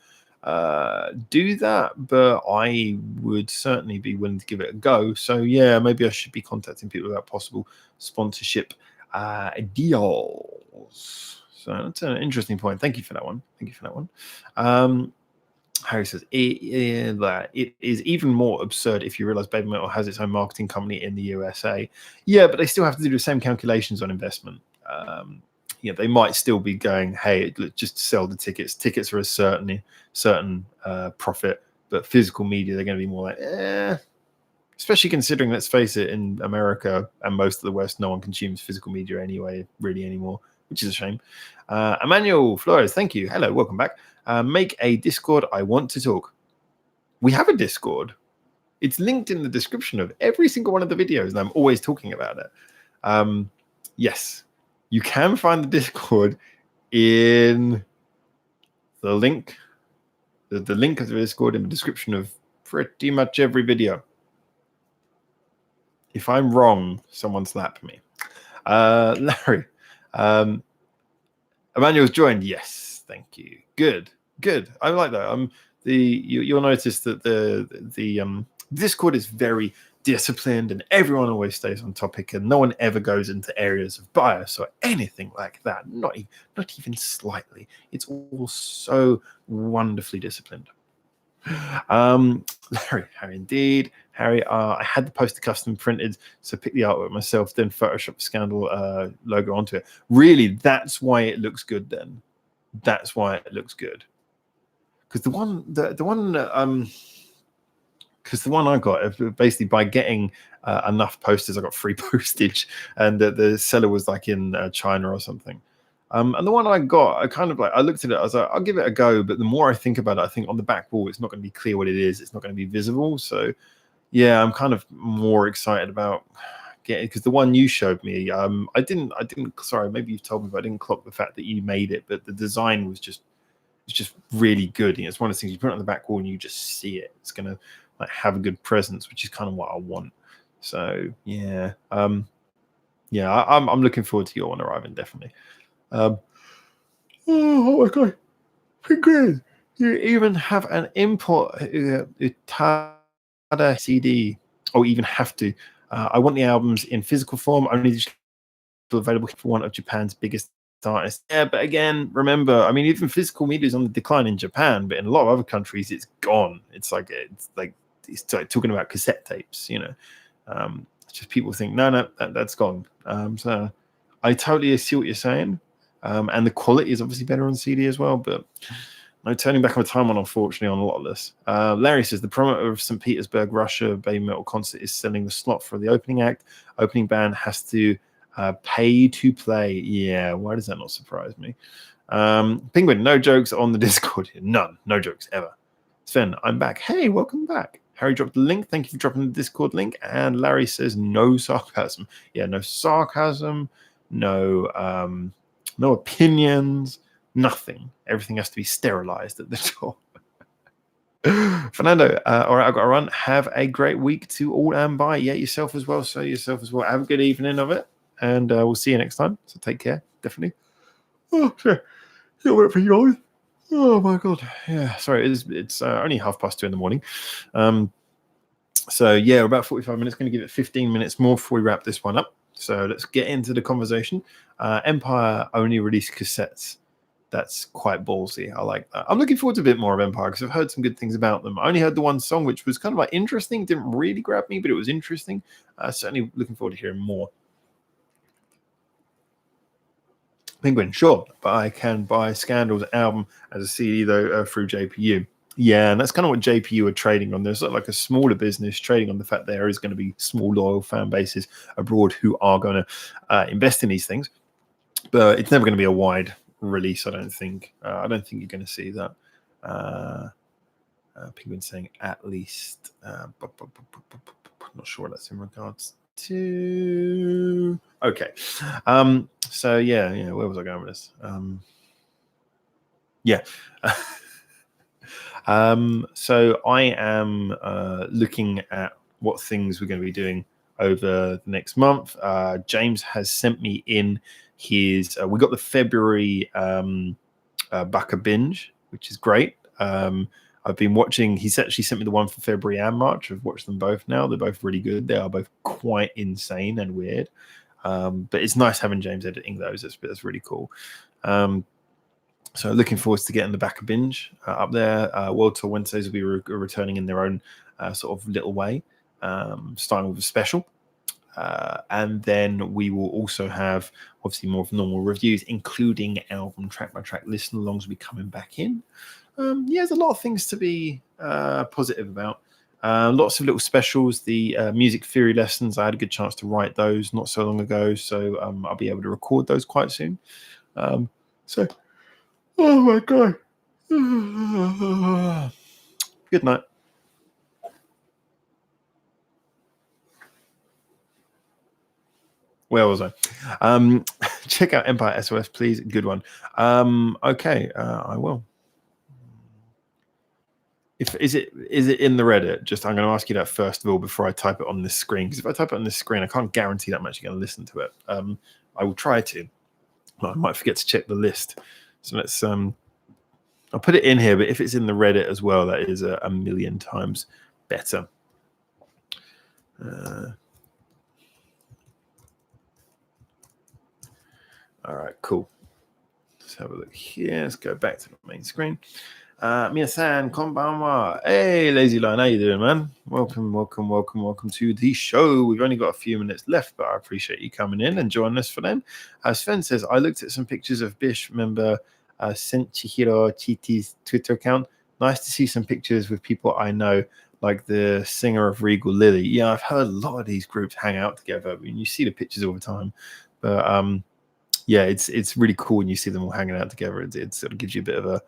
A: do that, but I would certainly be willing to give it a go. So yeah, maybe I should be contacting people about possible sponsorship deals. So that's an interesting point. Thank you for that one. Harry says it is even more absurd if you realize Baby Metal has its own marketing company in the USA. Yeah, but they still have to do the same calculations on investment. They might still be going, hey, just sell the tickets. Tickets are a certain profit, but physical media, they're going to be more like, especially considering, let's face it, in America and most of the West, no one consumes physical media anyway, really anymore, which is a shame. Emmanuel Flores, thank you. Hello, welcome back. Make a Discord. I want to talk. We have a Discord. It's linked in the description of every single one of the videos, and I'm always talking about it. Yes. You can find the Discord in the link. The link of the Discord in the description of pretty much every video. If I'm wrong, someone slap me. Larry, Emmanuel's joined. Yes, thank you. Good. I like that. You'll notice that the Discord is very disciplined and everyone always stays on topic and no one ever goes into areas of bias or anything like that, not even slightly. It's all so wonderfully disciplined. Harry indeed. Harry, I had the poster custom printed, so pick the artwork myself, then Photoshop Scandal logo onto it. Really, that's why it looks good then. That's why it looks good. Because the one I got, basically by getting enough posters, I got free postage, and the seller was like in China or something. And the one I got, I looked at it, I was like, I'll give it a go. But the more I think about it, I think on the back wall, it's not going to be clear what it is. It's not going to be visible. So yeah, I'm kind of more excited about getting, because the one you showed me, I didn't, sorry, maybe you've told me, but I didn't clock the fact that you made it, but the design was just really good. It's one of the things you put it on the back wall and you just see it. It's going to have a good presence, which is kind of what I want. So yeah, I'm looking forward to your one arriving, definitely. Oh my god, great! You even have an import Utada CD, or even have to. I want the albums in physical form, only available for one of Japan's biggest artists. Yeah, but again, remember, I mean, even physical media is on the decline in Japan, but in a lot of other countries, it's gone. It's like talking about cassette tapes, It's just people think, no, that's gone. So I totally see what you're saying. And the quality is obviously better on CD as well, but no turning back on time on, unfortunately, on a lot of this. Larry says the promoter of St. Petersburg, Russia, Baby Metal concert is selling the slot for the opening act. Opening band has to pay to play. Yeah, why does that not surprise me? Penguin, no jokes on the Discord. None. No jokes ever. Sven, I'm back. Hey, welcome back. Harry dropped the link. Thank you for dropping the Discord link. And Larry says no sarcasm. Yeah, no sarcasm, no opinions, nothing. Everything has to be sterilized at the top. Fernando, all right, I've got to run. Have a great week to all and bye. Yeah, yourself as well. So yourself as well. Have a good evening of it. And we'll see you next time. So take care, definitely. Oh, sure. Can't wait for you guys. Oh my god. Yeah, sorry, it's only 2:30 in the morning. So yeah, we're about 45 minutes. Going to give it 15 minutes more before we wrap this one up. So let's get into the conversation. Empire only released cassettes. That's quite ballsy. I like that. I'm looking forward to a bit more of Empire because I've heard some good things about them. I only heard the one song, which was kind of like interesting. Didn't really grab me, but it was interesting. Certainly looking forward to hearing more. Penguin, sure, but I can buy Scandal's album as a CD though through JPU. Yeah, and that's kind of what JPU are trading on. There's like a smaller business trading on the fact there is going to be small loyal fan bases abroad who are going to invest in these things, but it's never going to be a wide release. I don't think. I don't think you're going to see that. Penguin saying at least. Not sure what that's in regards to. Okay. So yeah, where was I going with this? Yeah. So I am looking at what things we're going to be doing over the next month. James has sent me in his. We got the February Baka binge, which is great. I've been watching. He's actually sent me the one for February and March. I've watched them both now. They're both really good. They are both quite insane and weird. But it's nice having James editing those. That's really cool. So looking forward to getting the Baka binge up there. World Tour Wednesdays will be returning in their own sort of little way, starting with a special. And then we will also have obviously more of normal reviews, including album track by track listen alongs will be coming back in. There's a lot of things to be positive about. Lots of little specials. The music theory lessons, I had a good chance to write those not so long ago, so I'll be able to record those quite soon. So, oh my god. Good night. Where was I? Check out Empire SOS, please. Good one. Okay, I will. Is it in the Reddit? Just I'm going to ask you that first of all before I type it on this screen, because if I type it on this screen, I can't guarantee that I'm actually going to listen to it. I will try to, but I might forget to check the list. So let's I'll put it in here, but if it's in the Reddit as well, that is a million times better. All right, cool. Let's have a look here. Let's go back to the main screen. Minasan, konbanwa. Hey, Lazy Lion, how you doing, man? Welcome to the show. We've only got a few minutes left, but I appreciate you coming in and joining us for them. Sven says, I looked at some pictures of Bish member Sent Chihiro Chiti's Twitter account. Nice to see some pictures with people I know, like the singer of Regal Lily. Yeah, I've heard a lot of these groups hang out together. I mean, you see the pictures all the time, but yeah, it's really cool when you see them all hanging out together. It sort of gives you a bit of a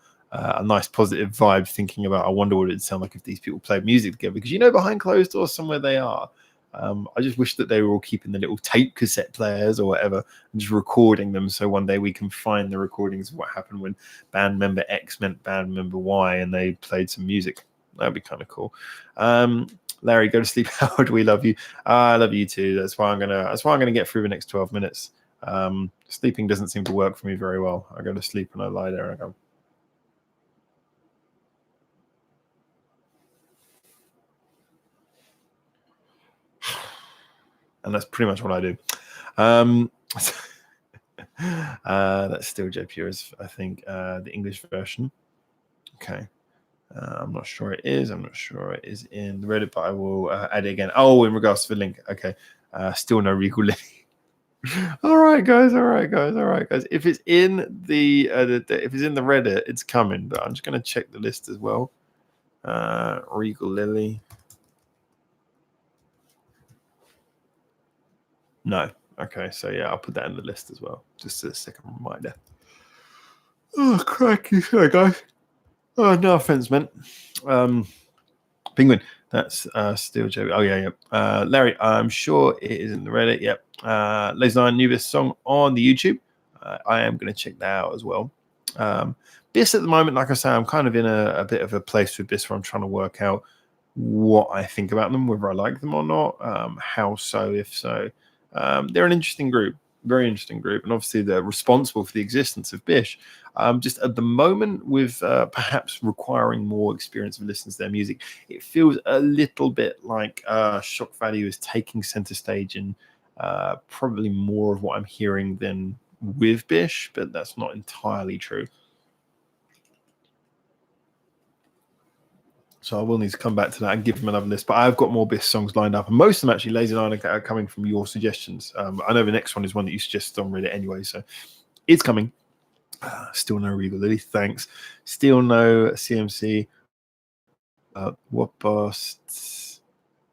A: nice positive vibe, thinking about, I wonder what it'd sound like if these people played music together, because behind closed doors somewhere they are. I just wish that they were all keeping the little tape cassette players or whatever and just recording them, so one day we can find the recordings of what happened when band member X met band member Y and they played some music. That'd be kind of cool. Larry, go to sleep, Howard. We love you. I love you too. That's why I'm gonna get through the next 12 minutes. Sleeping doesn't seem to work for me very well. I go to sleep and I lie there and I go. And that's pretty much what I do. That's still JPU's, I think, the English version. Okay. I'm not sure it is. I'm not sure it is in the Reddit, but I will add it again. Oh, in regards to the link. Okay. Still no Regal Lily. All right, guys. If it's in the Reddit, it's coming. But I'm just gonna check the list as well. Regal Lily. No. Okay, so yeah, I'll put that in the list as well. Just a second reminder. Oh, crikey. Sorry, guys. Oh, no offense, man. Penguin, That's still Joe. Oh yeah, yeah. Larry, I'm sure it is in the Reddit. Yep. Lazy Lion Nubis song on the YouTube. I am going to check that out as well. Bis at the moment, like I say, I'm kind of in a bit of a place with Bis where I'm trying to work out what I think about them, whether I like them or not. How so, if so. They're an interesting group, very interesting group, and obviously they're responsible for the existence of Bish. Just at the moment, with perhaps requiring more experience of listening to their music, it feels a little bit like shock value is taking center stage and probably more of what I'm hearing than with Bish, but that's not entirely true. So I will need to come back to that and give him another list. But I've got more Bish songs lined up, and most of them actually, Lazy Lion, are coming from your suggestions. I know the next one is one that you suggested on Reddit anyway, so it's coming. Still no Regal Lily, thanks. Still no CMC. What posts?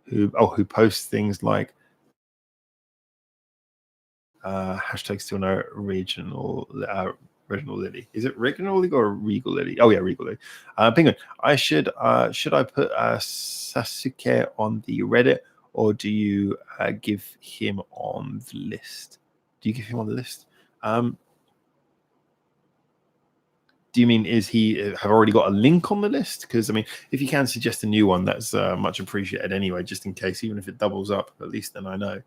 A: Who posts things like hashtag still no regional Lily. Is it regional Lily or Regal Lily? Oh yeah, Regal Lily. Penguin, should I put Sasuke on the Reddit, or do you give him on the list? Do you give him on the list? Do you mean is he have already got a link on the list? Because I mean, if you can suggest a new one, that's much appreciated anyway, just in case, even if it doubles up, at least then I know.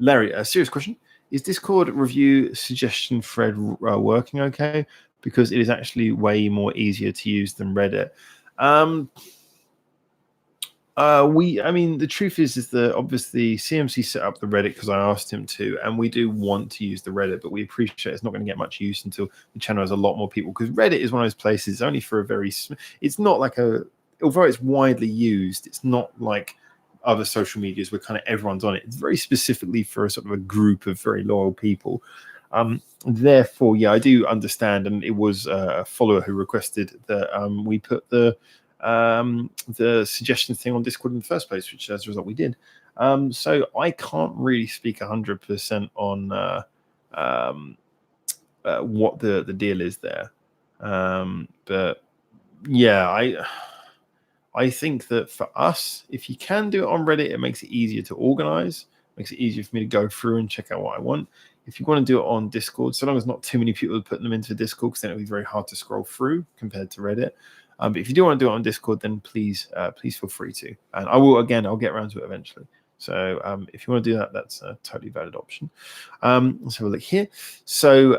A: Larry, a serious question. Is Discord review suggestion thread working okay? Because it is actually way more easier to use than Reddit. I mean, the truth is that obviously CMC set up the Reddit because I asked him to, and we do want to use the Reddit, but we appreciate it's not going to get much use until the channel has a lot more people. Because Reddit is one of those places only for a very, it's not like although it's widely used, it's not like other social medias where kind of everyone's on it. It's very specifically for a sort of a group of very loyal people. Therefore, yeah, I do understand, and it was a follower who requested that we put the suggestion thing on Discord in the first place, which as a result we did. So I can't really speak 100% on what the deal is there. But yeah, I think that for us, if you can do it on Reddit, it makes it easier to organize, makes it easier for me to go through and check out what I want. If you want to do it on Discord, so long as not too many people are putting them into Discord, because then it'll be very hard to scroll through compared to Reddit. But if you do want to do it on Discord, then please feel free to. And I'll get around to it eventually. So if you want to do that, that's a totally valid option. Let's have a look here. So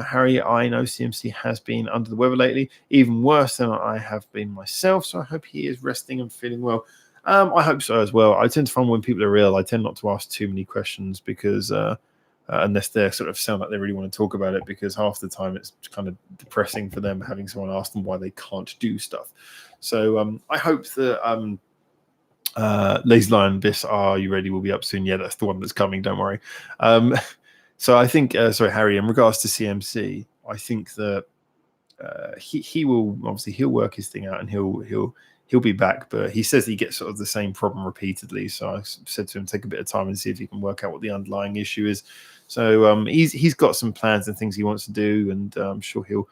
A: Harry, I know CMC has been under the weather lately, even worse than I have been myself. So I hope he is resting and feeling well. I hope so as well. I tend to find when people are ill, I tend not to ask too many questions because unless they sort of sound like they really want to talk about it, because half the time it's kind of depressing for them having someone ask them why they can't do stuff. So I hope that Lazy Lion, Biss, Are You Ready will be up soon. Yeah, that's the one that's coming, don't worry. So I think, sorry, Harry, in regards to CMC, I think that he will obviously he'll work his thing out and he'll be back, but he says he gets sort of the same problem repeatedly. So I said to him, take a bit of time and see if he can work out what the underlying issue is. So he's got some plans and things he wants to do, and I'm sure he'll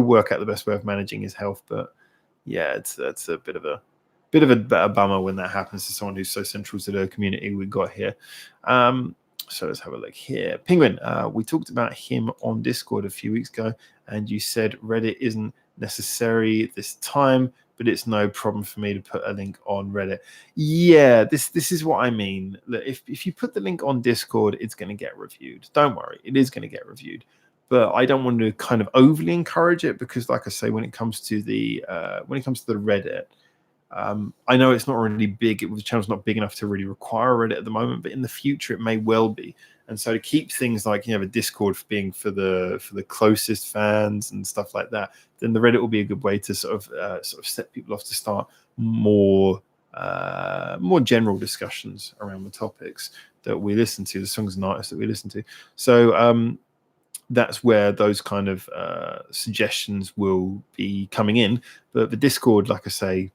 A: work out the best way of managing his health. But yeah, that's a bit of a bummer when that happens to someone who's so central to the community we got here. So let's have a look here. Penguin, we talked about him on Discord a few weeks ago, and you said Reddit isn't necessary this time, but it's no problem for me to put a link on Reddit. Yeah, this is what I mean. If you put the link on Discord, it's going to get reviewed. Don't worry, it is going to get reviewed. But I don't want to kind of overly encourage it because, like I say, when it comes to the Reddit, I know it's not really big. The channel's not big enough to really require Reddit at the moment, but in the future it may well be. And so to keep things like the Discord being for the closest fans and stuff like that, then the Reddit will be a good way to sort of set people off to start more general discussions around the topics that we listen to, the songs and artists that we listen to. So that's where those kind of suggestions will be coming in. But the Discord, like I say,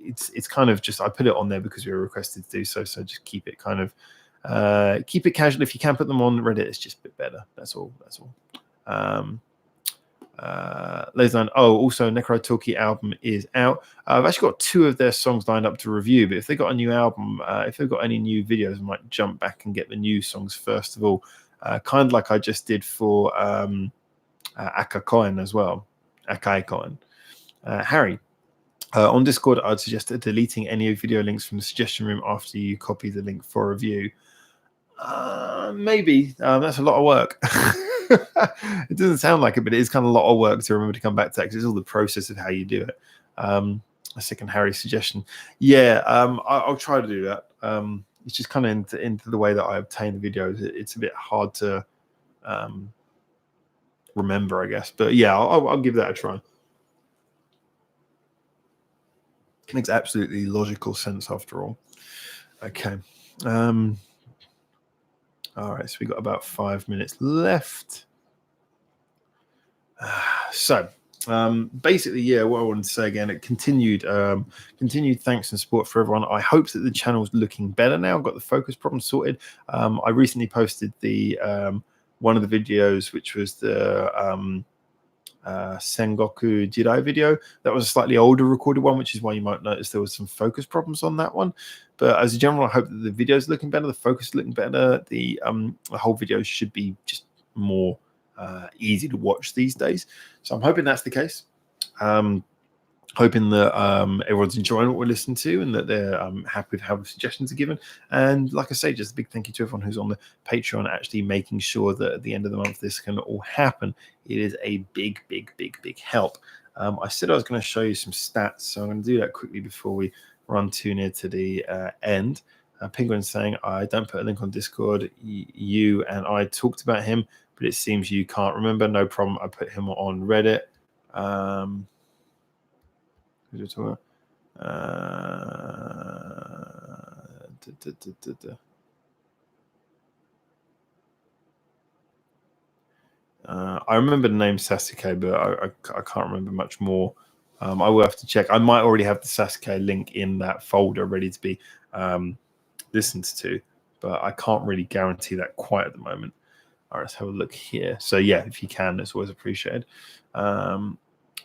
A: it's kind of just I put it on there because we were requested to do so. So just keep it kind of keep it casual. If you can put them on Reddit, it's just a bit better. That's all. Leslin. Oh, also Necro Talkie album is out. I've actually got 2 of their songs lined up to review, but if they got a new album, if they've got any new videos, I might jump back and get the new songs first of all, kind of like I just did for Aka Coin as well. Akai Coin. Harry, on Discord, I'd suggest deleting any video links from the suggestion room after you copy the link for review. Maybe. That's a lot of work. It doesn't sound like it, but it is kind of a lot of work to remember to come back to that, because it's all the process of how you do it. A second Harry's suggestion. Yeah, I'll try to do that. It's just kind of into the way that I obtain the videos. It's a bit hard to remember, I guess. But yeah, I'll give that a try. Makes absolutely logical sense after all. Okay. All right, so we got about 5 minutes left. So basically, yeah, what I wanted to say again, it continued thanks and support for everyone. I hope that the channel's looking better now. I've got the focus problem sorted. I recently posted the one of the videos, which was the Sengoku Jidai video. That was a slightly older recorded one, which is why you might notice there was some focus problems on that one. But as a general, I hope that the video is looking better, the focus is looking better. The whole video should be just more easy to watch these days. So I'm hoping that's the case. Hoping that everyone's enjoying what we're listening to, and that they're happy with how the suggestions are given. And like I say, just a big thank you to everyone who's on the Patreon, actually making sure that at the end of the month this can all happen. It is a big, big, big, big help. I said I was going to show you some stats, so I'm going to do that quickly before we run too near to the end. Penguin saying, I don't put a link on Discord. You and I talked about him, but it seems you can't remember. No problem. I put him on Reddit. I remember the name Sasuke, but I can't remember much more. I will have to check. I might already have the Sasuke link in that folder ready to be listened to, but I can't really guarantee that quite at the moment. All right, let's have a look here. So yeah, if you can, it's always appreciated.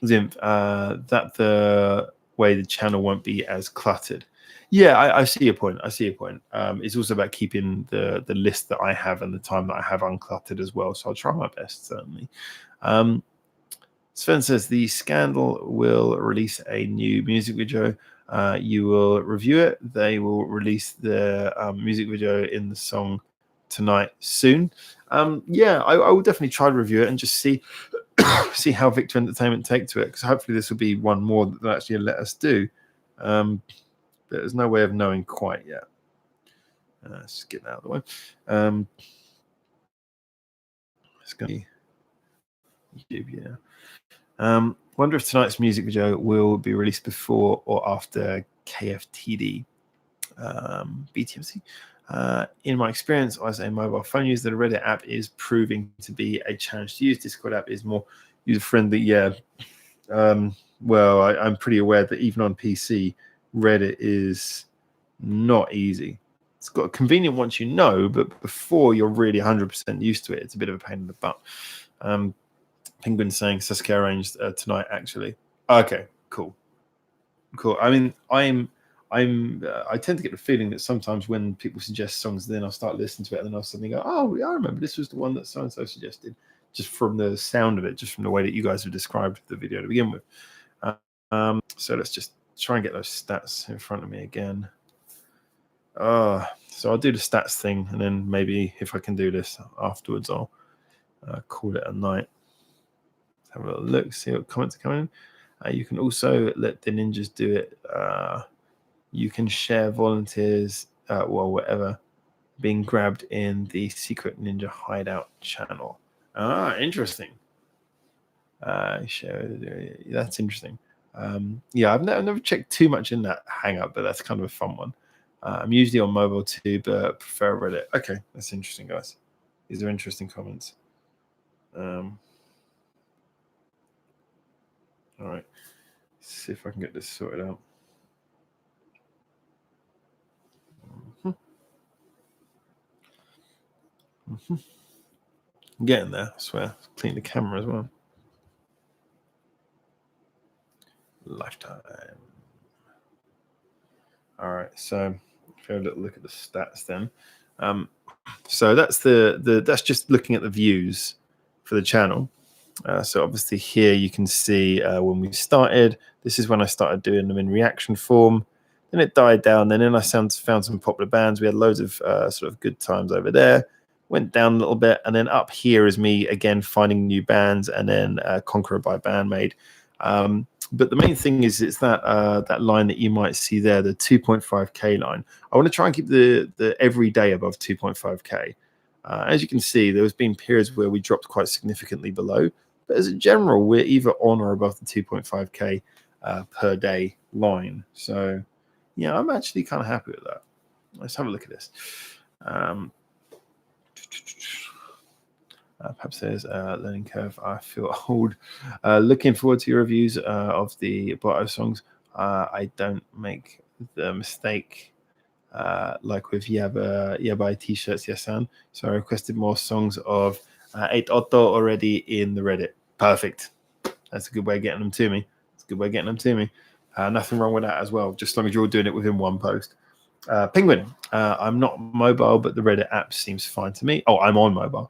A: Zimp, that the way the channel won't be as cluttered. Yeah, I see your point. I see your point. It's also about keeping the list that I have and the time that I have uncluttered as well. So I'll try my best, certainly. Sven says the Scandal will release a new music video. You will review it. They will release the music video in the song tonight soon. Yeah, I will definitely try to review it and just see see how Victor Entertainment take to it, because hopefully this will be one more that they'll actually let us do. But there's no way of knowing quite yet. Let's just get that out of the way. It's going to be YouTube, yeah. Wonder if tonight's music video will be released before or after KFTD. BTMC. In my experience as a mobile phone user, the Reddit app is proving to be a challenge to use. Discord app is more user-friendly. Yeah. Well, I'm pretty aware that even on PC, Reddit is not easy. It's got convenient once you know, but before you're really 100% used to it, it's a bit of a pain in the butt. Penguin saying Sasuke arranged tonight, actually. Okay, cool. I mean, I tend to get the feeling that sometimes when people suggest songs, then I'll start listening to it, and then I'll suddenly go, oh, yeah, I remember this was the one that so-and-so suggested, just from the sound of it, just from the way that you guys have described the video to begin with. So let's just try and get those stats in front of me again. So I'll do the stats thing, and then maybe if I can do this afterwards, I'll call it a night. Let's have a little look, see what comments are coming in. You can also let the ninjas do it. You can share volunteers, well, whatever, being grabbed in the secret ninja hideout channel. Interesting. That's interesting. Yeah, I've never checked too much in that hangout, but that's kind of a fun one. I'm usually on mobile too, but prefer Reddit. Okay, that's interesting, guys. These are interesting comments. All right, let's see if I can get this sorted out. I'm getting there, I swear. Clean the camera as well. lifetime. All right, so if you have a little look at the stats then. So that's that's just looking at the views for the channel. So obviously here you can see when we started, this is when I started doing them in reaction form. Then it died down. Then I found some popular bands. We had loads of sort of good times over there. Went down a little bit, and then up here is me again finding new bands, and then Conqueror by Bandmade. But the main thing is it's that that line that you might see there, the 2.5K line. I want to try and keep the every day above 2.5K. As you can see, there's been periods where we dropped quite significantly below, but as a general, we're either on or above the 2.5K per day line. So, yeah, I'm actually kind of happy with that. Let's have a look at this. Perhaps there's a learning curve. I feel old. Looking forward to your reviews of the Boto songs. I don't make the mistake like with Yabai t-shirts, Yasan. So I requested more songs of 8 Otto already in the Reddit. Perfect. That's a good way of getting them to me. It's a good way of getting them to me. Nothing wrong with that as well, just as long as you're all doing it within one post. Penguin, I'm not mobile, but the Reddit app seems fine to me. Oh, I'm on mobile.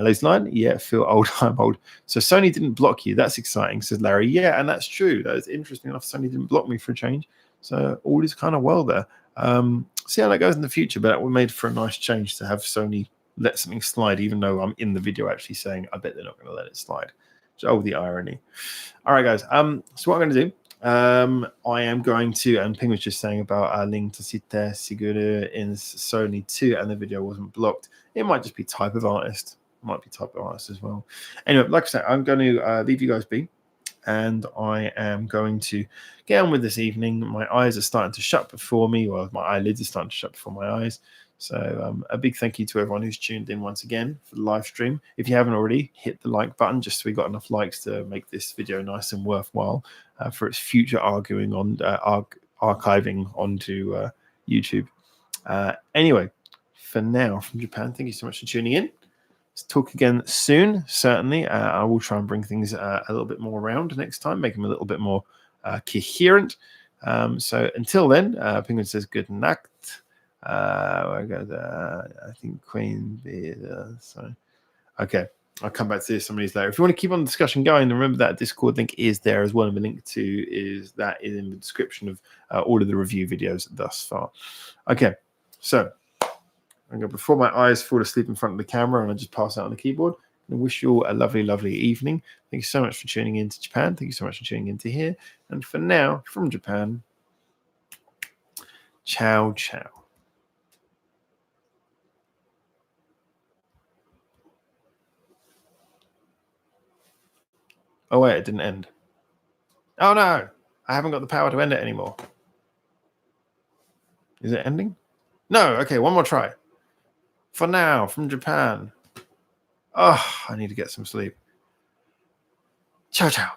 A: Lazy Line, yeah, feel old. I'm old. So Sony didn't block you. That's exciting, says Larry. Yeah, and that's true. That is interesting enough. Sony didn't block me for a change. So all is kind of well there. See how that goes in the future, but that would made for a nice change to have Sony let something slide, even though I'm in the video actually saying I bet they're not going to let it slide. So the irony. All right, guys. So what I'm going to do, I am going to, and Ping was just saying about link to Sitte Siguru in Sony 2, and the video wasn't blocked. It might just be type of artist. It might be type of artist as well. Anyway, like I said, I'm going to leave you guys be, and I am going to get on with this evening. My eyes are starting to shut before me, or my eyelids are starting to shut before my eyes. So a big thank you to everyone who's tuned in once again for the live stream. If you haven't already, hit the like button just so we got enough likes to make this video nice and worthwhile for its future arguing on archiving onto YouTube. Anyway, for now from Japan, thank you so much for tuning in. Let's talk again soon, certainly. I will try and bring things a little bit more around next time, make them a little bit more coherent. So until then, Penguin says good night. I got I think Queen Bee. So okay, I'll come back to some of these later. If you want to keep on the discussion going, remember that Discord link is there as well, and the link to is in the description of all of the review videos thus far. Okay, so I'm going to, before my eyes fall asleep in front of the camera and I just pass out on the keyboard, I wish you all a lovely, lovely evening. Thank you so much for tuning in to Japan. Thank you so much for tuning in to here. And for now, from Japan, ciao, ciao. Oh, wait, it didn't end. Oh, no. I haven't got the power to end it anymore. Is it ending? No. Okay, one more try. For now, from Japan. Oh, I need to get some sleep. Ciao, ciao.